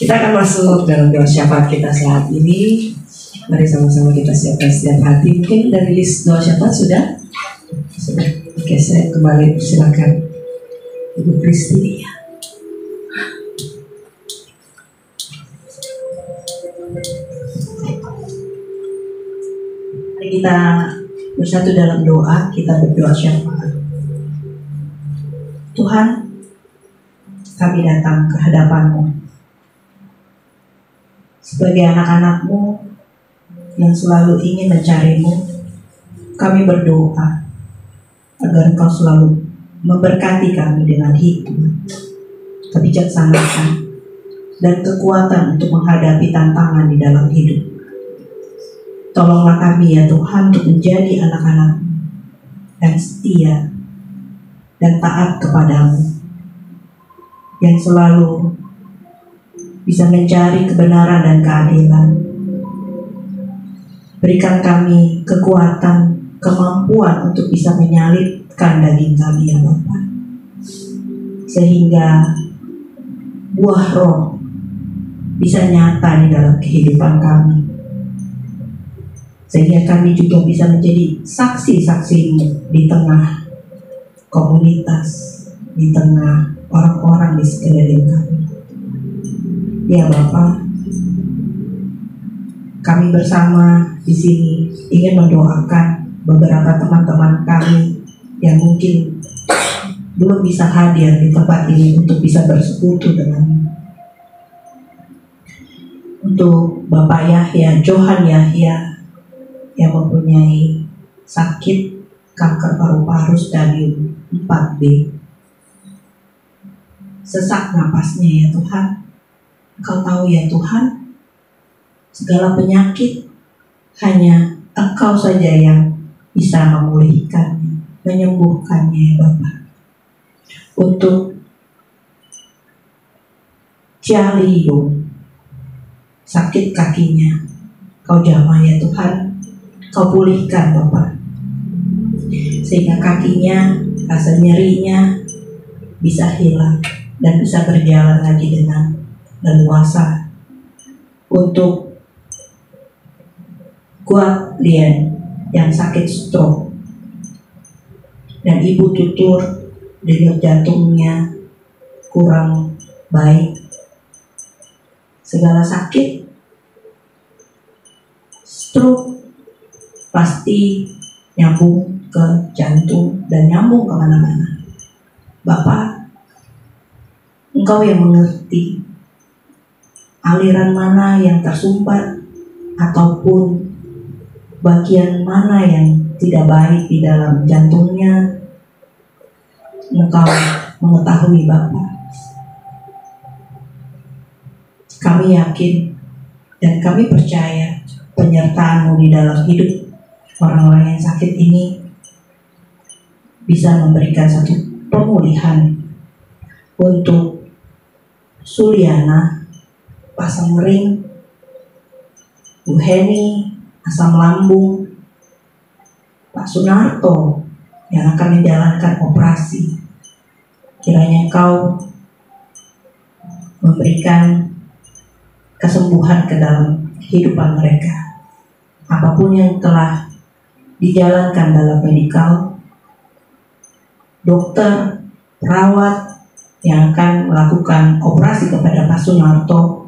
Kita akan masuk dalam doa syafaat kita saat ini. Mari sama-sama kita siapkan setiap hati. Mungkin dari list doa syafaat sudah? Sudah. Oke, saya kembali silakan Ibu Kristi. Mari kita bersatu dalam doa, kita berdoa syafaat. Tuhan, kami datang ke hadapan-Mu sebagai anak-anak-Mu yang selalu ingin mencari-Mu. Kami berdoa agar Engkau selalu memberkati kami dengan hikmat, kebijaksanaan, dan kekuatan untuk menghadapi tantangan di dalam hidup. Tolonglah kami ya Tuhan untuk menjadi anak-anak yang setia dan taat kepadamu, yang selalu bisa mencari kebenaran dan keadilan. Berikan kami kekuatan, kemampuan untuk bisa menyalipkan daging kami ya Bapa, sehingga buah roh bisa nyata di dalam kehidupan kami, sehingga kami juga bisa menjadi saksi-saksi-Mu di tengah komunitas, di tengah orang-orang di sekeliling kami. Ya Bapa, kami bersama di sini ingin mendoakan beberapa teman-teman kami yang mungkin belum bisa hadir di tempat ini untuk bisa bersekutu dengan untuk Bapak Yahya, Johan Yahya, yang mempunyai sakit kanker paru-paru stadium 4B. Sesak napasnya ya Tuhan. Engkau tahu ya Tuhan, segala penyakit hanya Engkau saja yang bisa memulihkannya, menyembuhkannya ya Bapa. Untuk Cialiyo, sakit kakinya, Kau jamah ya Tuhan, Kau pulihkan Bapa, sehingga kakinya, rasa nyerinya bisa hilang dan bisa berjalan lagi dengan leluasa. Untuk Kuat Lian yang sakit stroke dan Ibu Tutur denyut jantungnya kurang baik. Segala sakit, stroke, pasti nyambung ke jantung dan nyambung kemana-mana. Bapak, Engkau yang mengerti aliran mana yang tersumbat ataupun bagian mana yang tidak baik di dalam jantungnya. Engkau mengetahui Bapak. Kami yakin dan kami percaya penyertaan-Mu di dalam hidup orang-orang yang sakit ini bisa memberikan satu pemulihan untuk Suliana, pasang ring, Bu Heni, asam lambung, Pak Sunarto yang akan menjalankan operasi. Kiranya Engkau memberikan kesembuhan ke dalam kehidupan mereka. Apapun yang telah dijalankan dalam medikal, dokter, perawat yang akan melakukan operasi kepada Pak Sunarto,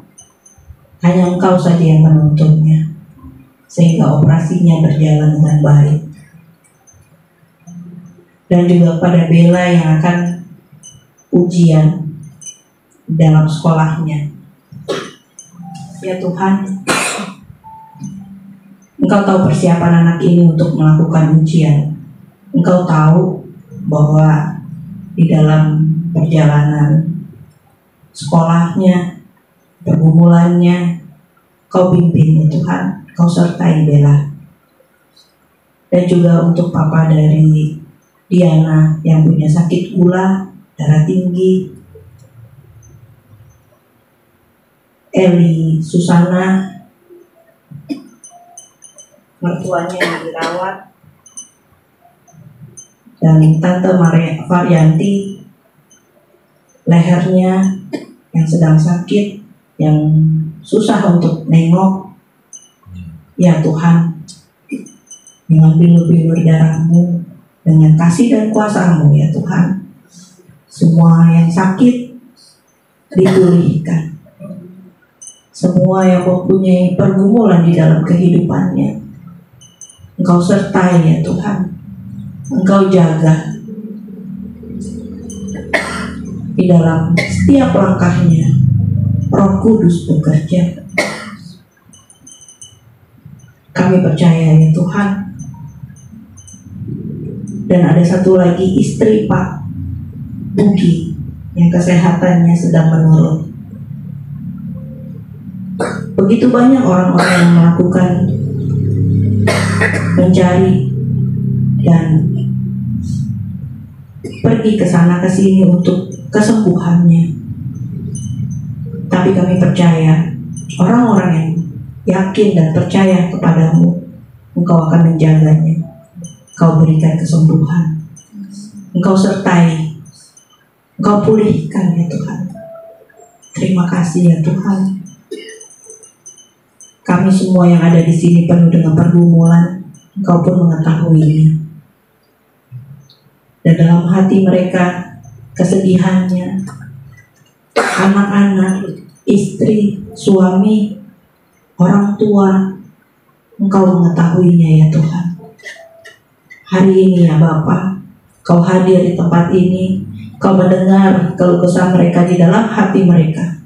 hanya Engkau saja yang menuntunnya, sehingga operasinya berjalan dengan baik. Dan juga pada Bella yang akan ujian dalam sekolahnya. Ya Tuhan, Engkau tahu persiapan anak ini untuk melakukan ujian. Engkau tahu bahwa di dalam perjalanan sekolahnya, pergumulannya, Kau pimpin ya Tuhan, Kau sertai Bella. Dan juga untuk papa dari Diana yang punya sakit gula, darah tinggi, Eli Susana, mertuanya yang dirawat, dan Tante Maria Varianti, lehernya yang sedang sakit, yang susah untuk nengok. Ya Tuhan, dengan bilur-bilur darah-Mu, dengan kasih dan kuasa-Mu ya Tuhan, semua yang sakit dipulihkan. Semua yang mempunyai pergumulan di dalam kehidupannya, Engkau sertai ya Tuhan. Engkau jaga di dalam setiap langkahnya. Roh Kudus bekerja. Kami percaya ya Tuhan. Dan ada satu lagi istri Pak Bugi yang kesehatannya sedang menurun. Begitu banyak orang-orang yang melakukan mencari dan pergi ke sana ke sini untuk kesembuhannya. Tapi kami percaya orang-orang yang yakin dan percaya kepadamu, Engkau akan menjaganya. Engkau berikan kesembuhan, Engkau sertai, Engkau pulihkan ya Tuhan. Terima kasih ya Tuhan. Kami semua yang ada di sini penuh dengan pergumulan, Engkau pun mengetahuinya. Dan dalam hati mereka, kesedihannya, anak-anak, istri, suami, orang tua, Engkau mengetahuinya ya Tuhan. Hari ini ya Bapa, Kau hadir di tempat ini, Kau mendengar keluh kesah mereka di dalam hati mereka.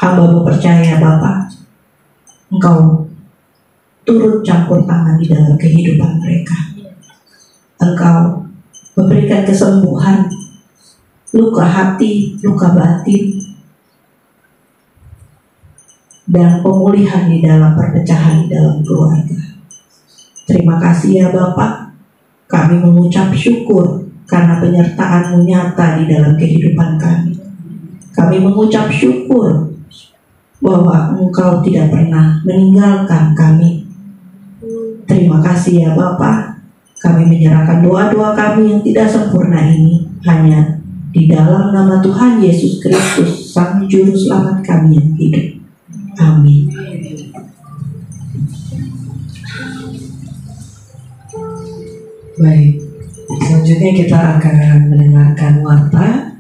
Hamba-Mu percaya Bapa, Engkau turut campur tangan di dalam kehidupan mereka. Engkau memberikan kesembuhan luka hati, luka batin, dan pemulihan di dalam perpecahan di dalam keluarga. Terima kasih ya Bapak. Kami mengucap syukur karena penyertaan-Mu nyata di dalam kehidupan kami. Kami mengucap syukur bahwa Engkau tidak pernah meninggalkan kami. Terima kasih ya Bapak. Kami menyerahkan doa-doa kami yang tidak sempurna ini hanya di dalam nama Tuhan Yesus Kristus, Sang Juru Selamat kami yang hidup. Amin. Baik, selanjutnya kita akan mendengarkan warta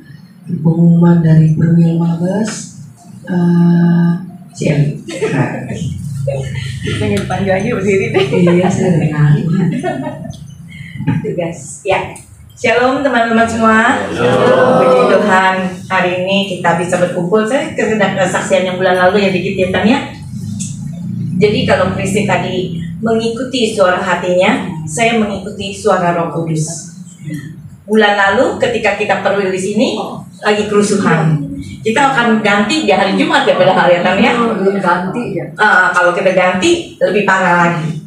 pengumuman dari Perwil Mabes. Cian. Pengen panggil aja berdiri deh. Iya, saya dengar. Tugas. Ya. Shalom teman-teman semua. Puji Tuhan, hari ini kita bisa berkumpul. Saya kesaksian yang bulan lalu ya dikit ya Tan ya. Jadi kalau Kristi tadi mengikuti suara hatinya, saya mengikuti suara Roh Kudus. Bulan lalu ketika kita perwil di sini lagi kerusuhan. Kita akan ganti di hari Jumat ya pada hari Tan ya. Belum ganti ya. Kalau kita ganti lebih parah lagi.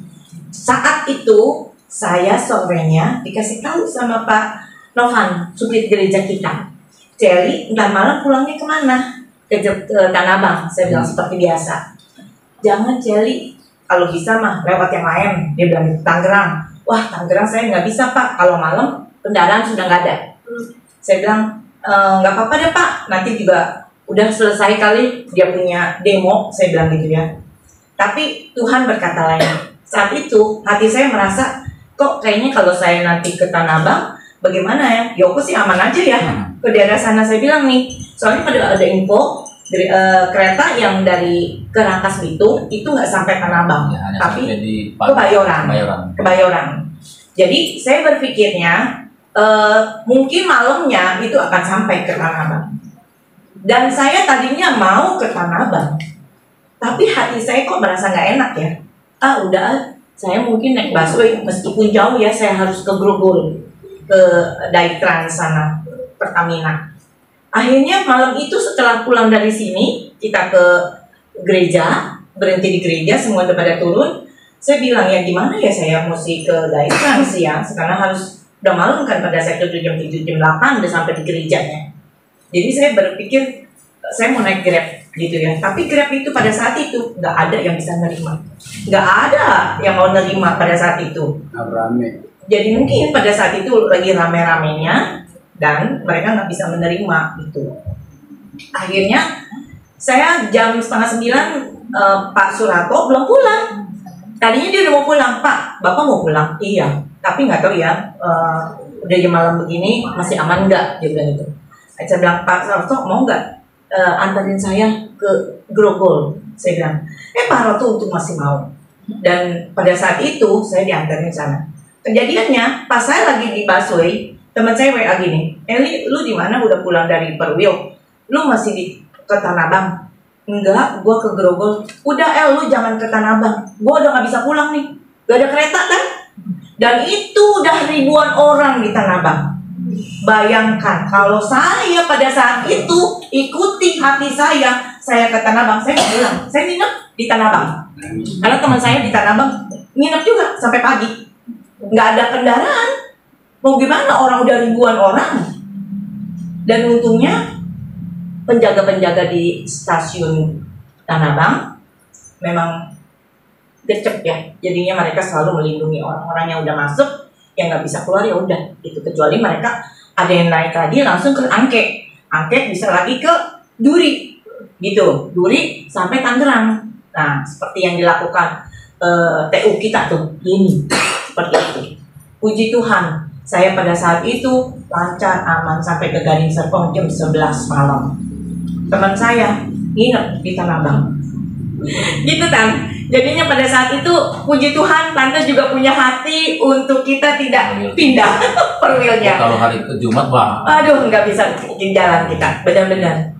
Saat itu saya sorenya dikasih tahu sama Pak Novan, supir gereja kita. Celi, ntar malam pulangnya kemana? Ke Tanah Abang. Saya bilang seperti biasa. Jangan Celi, kalau bisa mah lewat yang lain. Dia bilang Tangerang. Wah Tangerang saya nggak bisa Pak. Kalau malam kendaraan sudah nggak ada. Saya bilang nggak apa-apa deh Pak. Nanti juga udah selesai kali dia punya demo. Saya bilang gitu ya. Tapi Tuhan berkata lain. Saat itu hati saya merasa kok kayaknya kalau saya nanti ke Tanah Abang, bagaimana ya? Yoko sih aman aja ya. Ke daerah sana saya bilang nih, soalnya pada ada info dari, kereta yang dari ke Rangkas Bitung itu nggak sampai Tanah Abang, Ya, tapi di Kebayoran. Jadi saya berpikirnya mungkin malamnya itu akan sampai ke Tanah Abang. Dan saya tadinya mau ke Tanah Abang, tapi hati saya kok merasa nggak enak ya. Udah. Saya mungkin naik busway, meskipun jauh ya, saya harus ke Grogol, ke Daitrans sana, Pertamina. Akhirnya malam itu setelah pulang dari sini, kita ke gereja, berhenti di gereja, semua udah pada turun. Saya bilang, ya gimana ya saya mesti ke Daitrans ya, sekarang harus, udah malam kan pada saat itu jam 7, jam 8 udah sampai di gerejanya. Jadi saya berpikir, saya mau naik Grab gitu ya. Tapi Grab itu pada saat itu nggak ada yang bisa nerima, nggak ada yang mau nerima pada saat itu. Rame. Jadi mungkin pada saat itu lagi rame-ramenya dan mereka nggak bisa menerima itu. Akhirnya saya jam 8:30 Pak Surato belum pulang. Tadinya dia udah mau pulang. Pak, Bapak mau pulang? Iya. Tapi nggak tahu ya. Udah jam malam begini masih aman nggak? Dia bilang itu. Saya bilang Pak Surato mau nggak? Antarin saya ke Grogol. Saya bilang, Pak Roto untuk masih mau. Dan pada saat itu saya diantarin sana. Kejadiannya pas saya lagi di busway, teman saya WA gini, Eli, lu di mana? Udah pulang dari Perwil? Lu masih ke Tanah Abang? Enggak, gua ke Grogol. Udah lu jangan ke Tanah Abang. Gua udah nggak bisa pulang nih. Gak ada kereta kan? Dan itu udah ribuan orang di Tanah Abang. Bayangkan kalau saya pada saat itu ikuti hati saya ke Tanah Abang, saya bilang, saya nginep di Tanah Abang. Karena teman saya di Tanah Abang nginep juga sampai pagi, nggak ada kendaraan. Mau gimana orang udah ribuan orang. Dan untungnya penjaga-penjaga di stasiun Tanah Abang memang gercep ya. Jadinya mereka selalu melindungi orang-orang yang udah masuk, yang nggak bisa keluar ya udah gitu. Kecuali mereka ada yang naik lagi langsung ke Angke bisa lagi ke Duri gitu, Duri sampai Tangerang. Nah seperti yang dilakukan TU kita tuh ini seperti itu. Puji Tuhan, saya pada saat itu lancar aman sampai ke Gading Serpong jam 11 malam. Teman saya nginep di Tanah Abang gitu kan. Jadinya pada saat itu puji Tuhan Tante juga punya hati untuk kita tidak pindah perwilnya. Kalau hari ke Jumat Bang, Aduh nggak bisa bikin jalan kita. Benar-benar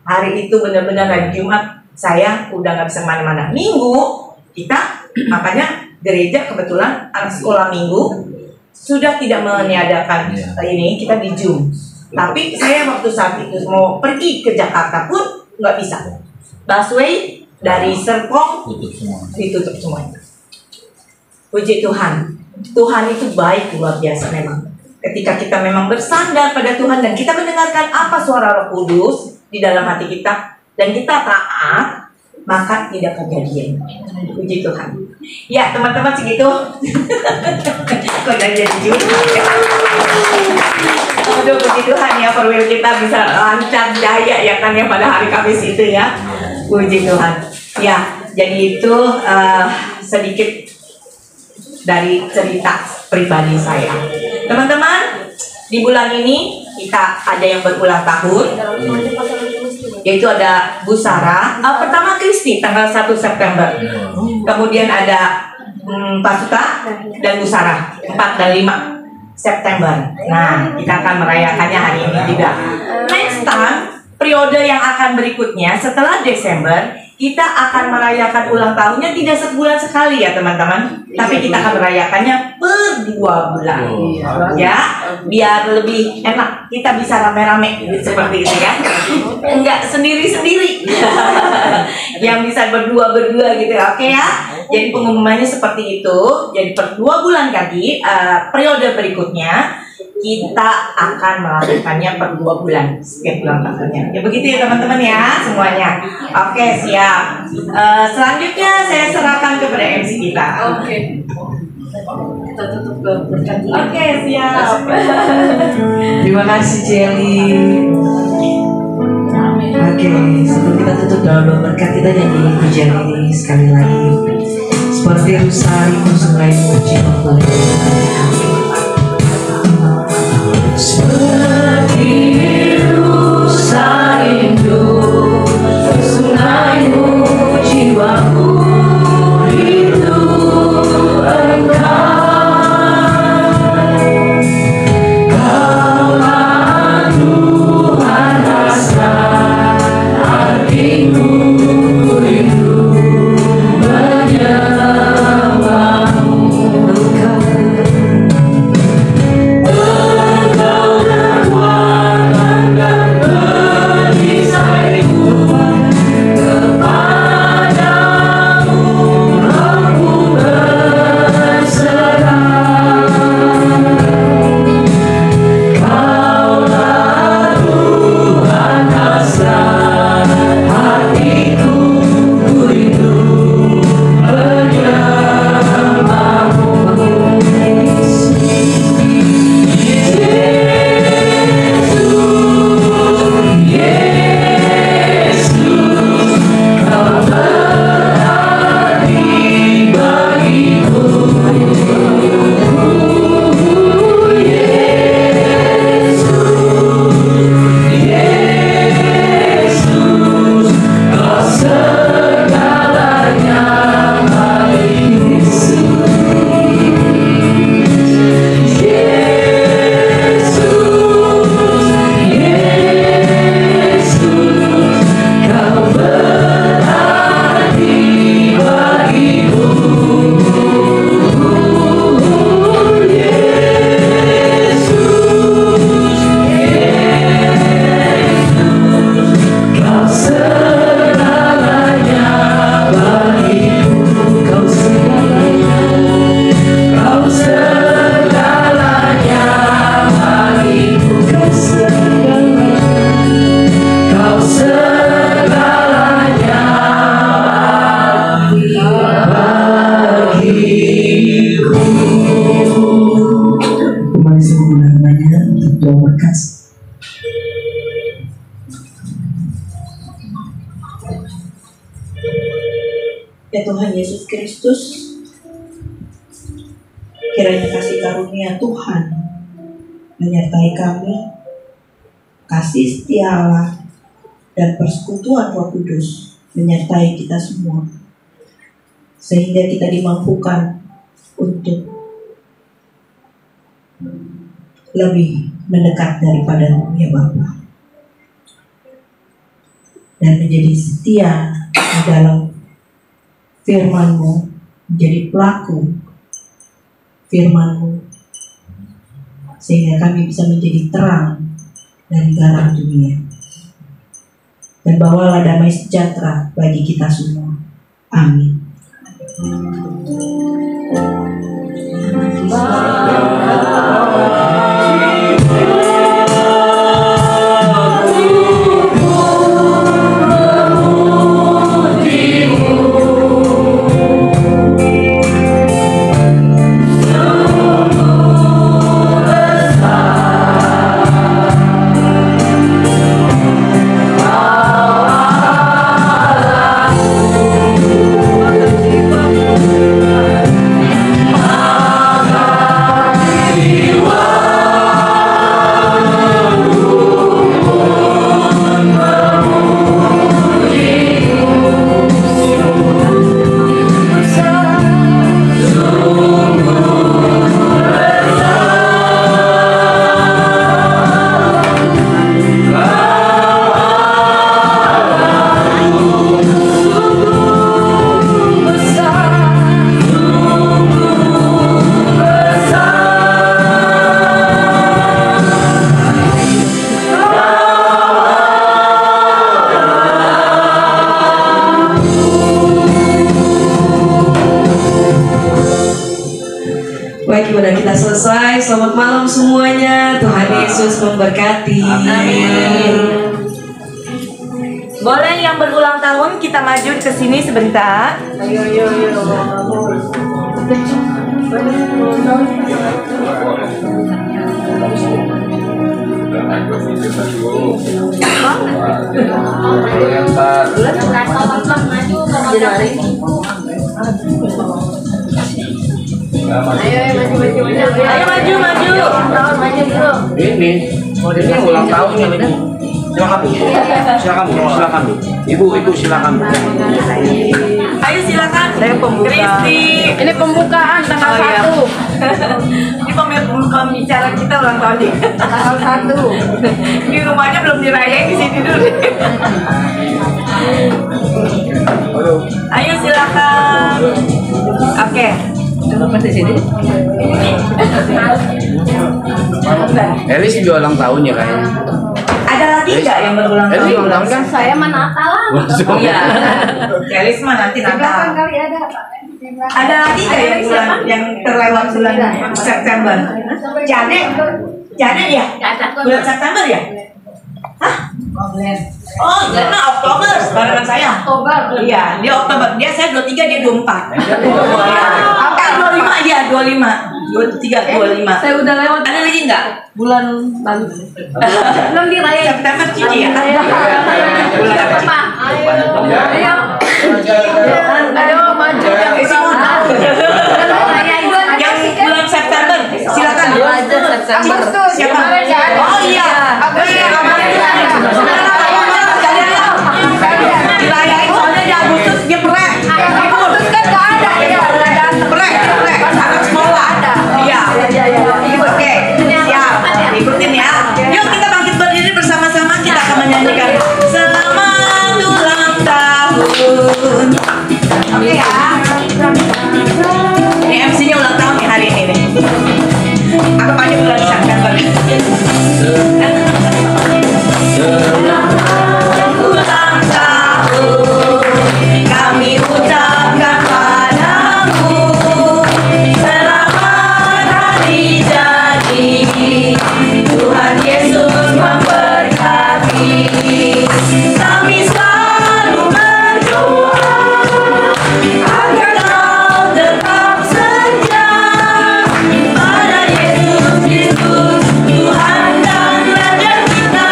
hari itu benar-benar hari Jumat saya udah nggak bisa kemana-mana. Minggu kita makanya gereja kebetulan anak sekolah minggu sudah tidak meniadakan ini, kita di Zoom. Tapi saya waktu saat itu mau pergi ke Jakarta pun nggak bisa. Busway dari Serpong ditutup semuanya. Puji Tuhan, Tuhan itu baik luar biasa memang. Ketika kita memang bersandar pada Tuhan dan kita mendengarkan apa suara Roh Kudus di dalam hati kita dan kita taat, maka tidak kejadian. Puji Tuhan. Ya teman-teman segitu. Kok jadi juga? Aduh puji Tuhan ya, perwil kita bisa lancar jaya ya kan ya pada hari Kamis itu ya. Puji Tuhan. Ya, jadi itu sedikit dari cerita pribadi saya. Teman-teman, di bulan ini kita ada yang berulang tahun, yaitu ada Bu Sarah. Pertama Kristi tanggal 1 September. Kemudian ada Pak Suta dan Bu Sarah 4 dan 5 September. Nah, kita akan merayakannya hari ini juga. Next time, periode yang akan berikutnya setelah Desember, kita akan merayakan ulang tahunnya tidak sebulan sekali ya teman-teman, tapi kita akan merayakannya per 2 bulan, ya, biar lebih enak. Kita bisa rame-rame seperti itu kan, enggak sendiri-sendiri, yang bisa berdua-berdua gitu, oke ya. Jadi pengumumannya seperti itu. Jadi per 2 bulan lagi, periode berikutnya kita akan melakukannya per 2 bulan setiap ulang tahunnya. Ya begitu ya teman-teman ya semuanya. Oke, siap. Selanjutnya saya serahkan kepada MC kita. Oke. Kita tutup ke berkat. Oke, siap. Terima kasih Jelly. Oke, sebelum kita tutup dalam doa berkat, kita nyanyi pujian ini sekali lagi. Seperti rusarimu sungai muji Allah. Seperti rusa rindu sungaimu jiwaku rindu engkau. Kaulah Tuhan rasa hatiku rindu menyembahmu. Ya Tuhan Yesus Kristus, kiranya kasih karunia Tuhan menyertai kami, kasih setia Allah dan persekutuan Roh Kudus menyertai kita semua, sehingga kita dimampukan untuk lebih mendekat daripada-Mu ya Bapa, dan menjadi setia di dalam firman-Mu, menjadi pelaku firman-Mu, sehingga kami bisa menjadi terang dan garam dunia. Dan bawalah damai sejahtera bagi kita semua. Amin. Thank you. Yesus memberkati. Boleh yang berulang tahun kita maju ke sini sebentar. Ayo. Ayo maju. Tahun maju bro. Ini ulang tahunnya ini. Silakan Bu. Ibu silakan. Ayo silakan. Saya pembuka. Kristi. Ini pembukaan tanggal 1. Ini pembicara kita ulang tahun nih. Tanggal 1. Di rumahnya belum dirayain, di sini dulu. Ayo silakan. Oke. Apa di sini? Elis juga ulang tahun ya kayaknya. Ada lagi nggak yang berulang Elis tahun? ulang tahun kan? Saya mah Natal lah. Langsung. Iya. Elis mah nanti Di belakang Natal. kali ada. Ada lagi nggak yang bulan yang terlewat bulan September? Janet ya? Bulan September ya? Hah? Oh, karena Oktober barengan saya. Oktober. Iya, dia Oktober. Dia saya 23, dia 24. Iya. 25 ya, 25. 23, 25. Saya udah lewat Ada lagi nggak? bulan lalu. Belum dirayain. September Cici ya? Bulan apa? Ayo maju yang Yang bulan September, silakan. Agustus. Siapa? Oh iya. Dirayain soalnya di Agustus dia perek. Agustus kan nggak ada ya. Perek. Anak sekolah. Iya. Oke. Siap. Ikutin ya. Yuk kita bangkit berdiri bersama-sama, kita akan menyanyikan Selamat Ulang Tahun. Oke ya. Ini MC-nya ulang tahun nih hari ini nih. Anggap aja bulan September. Ulang tahun kami ucapkan padamu, selamat hari jadi, Tuhan Yesus memberkati. Kami selalu berdoa agar kau tetap setia pada Yesus Kristus, Tuhan dan Raja kita.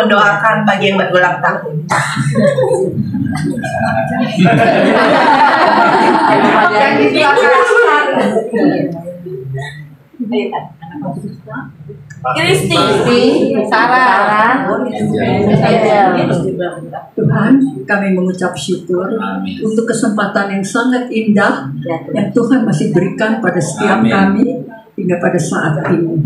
mendoakan bagi yang berulang tahun. Kristi, Sarah. Tuhan, kami mengucap syukur untuk kesempatan yang sangat indah yang Tuhan masih berikan pada setiap kami hingga pada saat ini.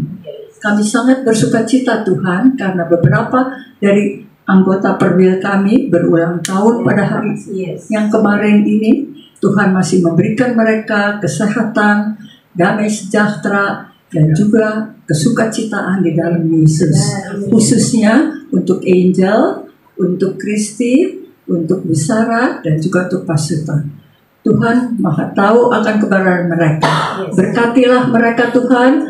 Kami sangat bersuka cita Tuhan karena beberapa dari anggota perwil kami berulang tahun pada hari yang kemarin ini. Tuhan masih memberikan mereka kesehatan, damai sejahtera, dan juga kesukacitaan di dalam Yesus. Khususnya untuk Angel, untuk Kristi, untuk Busara, dan juga untuk Pasuta. Tuhan Maha tahu akan keberadaan mereka. Berkatilah mereka Tuhan,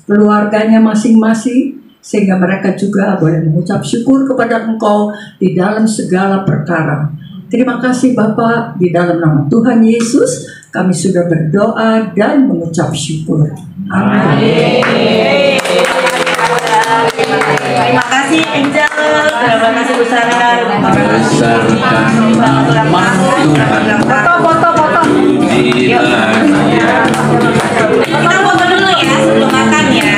keluarganya masing-masing, sehingga mereka juga boleh mengucap syukur kepada Engkau di dalam segala perkara. Terima kasih Bapa, di dalam nama Tuhan Yesus kami sudah berdoa dan mengucap syukur. Amin. Terima kasih Angel, terima kasih Busara. Foto. Kita foto dulu ya sebelum makan ya.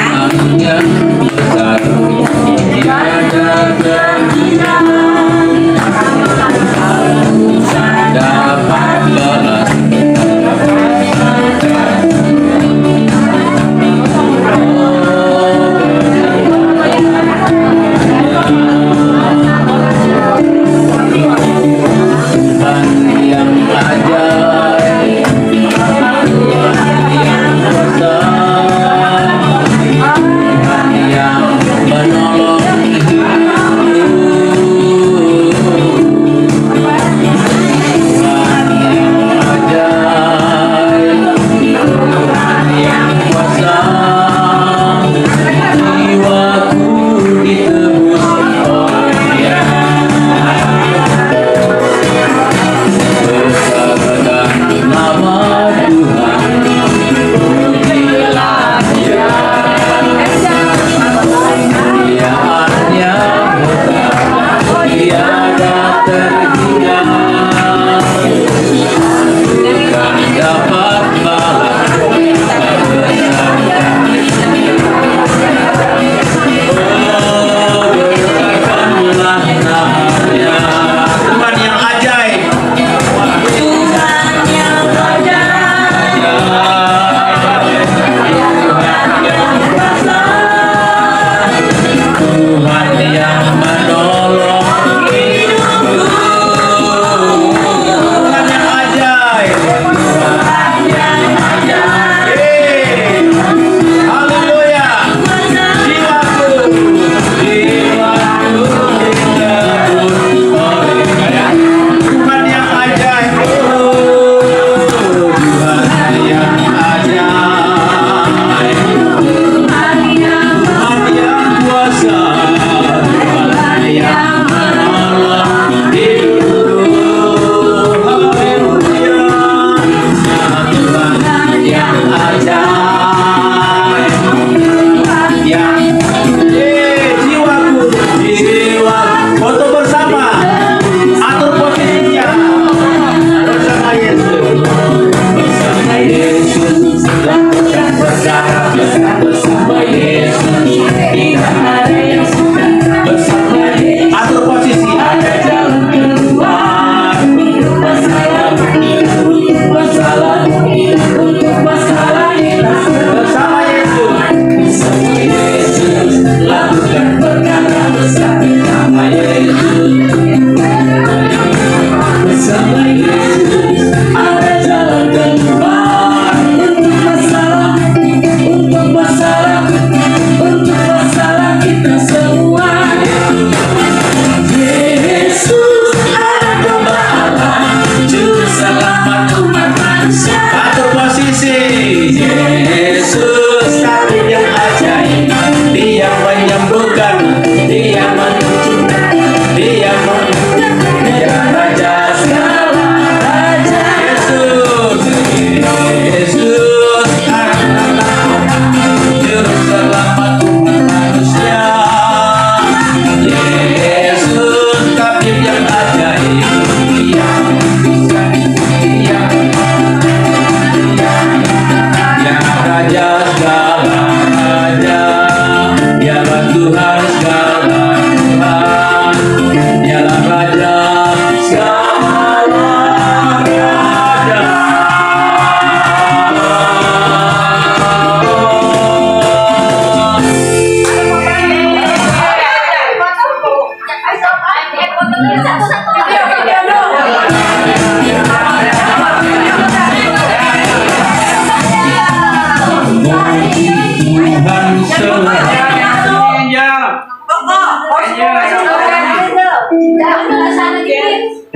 Udah sana dikit.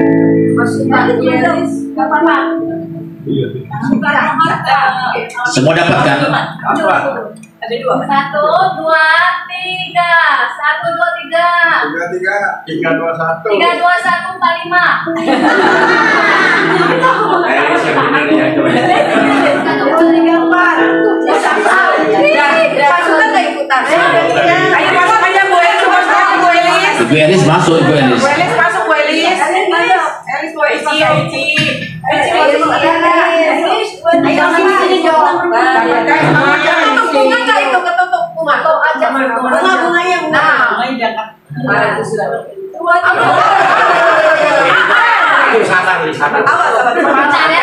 Semua dapat kan? Ada 2. 1, 2, 3. 1, 2, 3. 3, 2, 1. 3, 2, 1, 45. Pasukan nggak ikutan? Ayo masuk aja Bu Elis, masuk aja Bu Elis. Ibu Elis masuk, Ibu Elis. Bu Elis masuk Bu Elis. Elis Bu Elis.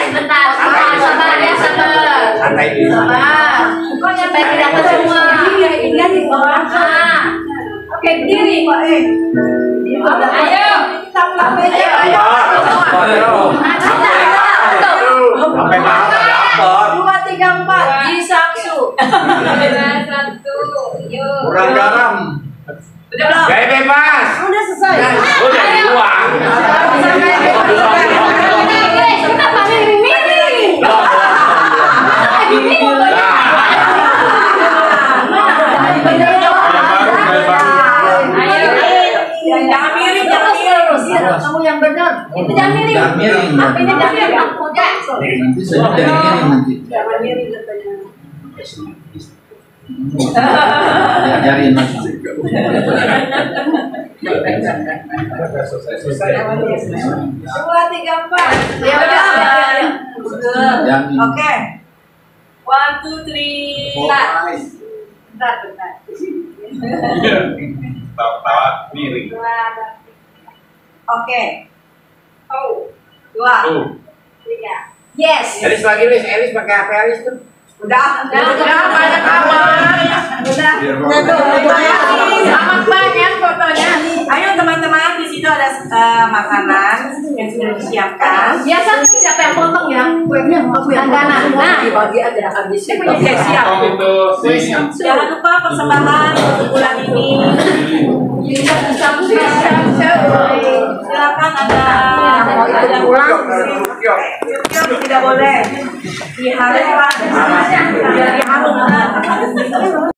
Sebentar. Sabar ya, sabar. Kok nyampe tidak ke semua? Oke, berdiri. Ayo. Sampai mana dapat? 2, 3, 4. Ji Samsu. 1. Yuk. Kurang garam. Gaya bebas. Udah selesai. Udah dibuang. Kenapa miring-miring? Jangan miring, jangan miring. Kamu yang benar. Itu jangan miring. Jangan miring. Apinya jangan miring. Udah. Nanti saya jadi miring nanti. Jangan miring katanya. Ajarin langsung. 2, 3, 4. Ya udah. Jamin. Oke. 1, 2, 3. Bentar. Tawa miring. Oke. 2, 3. Yes. Elis lagi, Elis pakai HP Elis tuh. Udah banyak kawan. Udah. Selamat banyak fotonya. Ayo teman-teman, di situ ada makanan yang sudah disiapkan. Biasa siapa yang potong ya? Kuenya aku yang kanan. Nah, Dibagi aja habis. Oke, siap. Jangan lupa persembahan untuk bulan ini. Silakan ada pulang. Tidak boleh. Diharum. Diharum.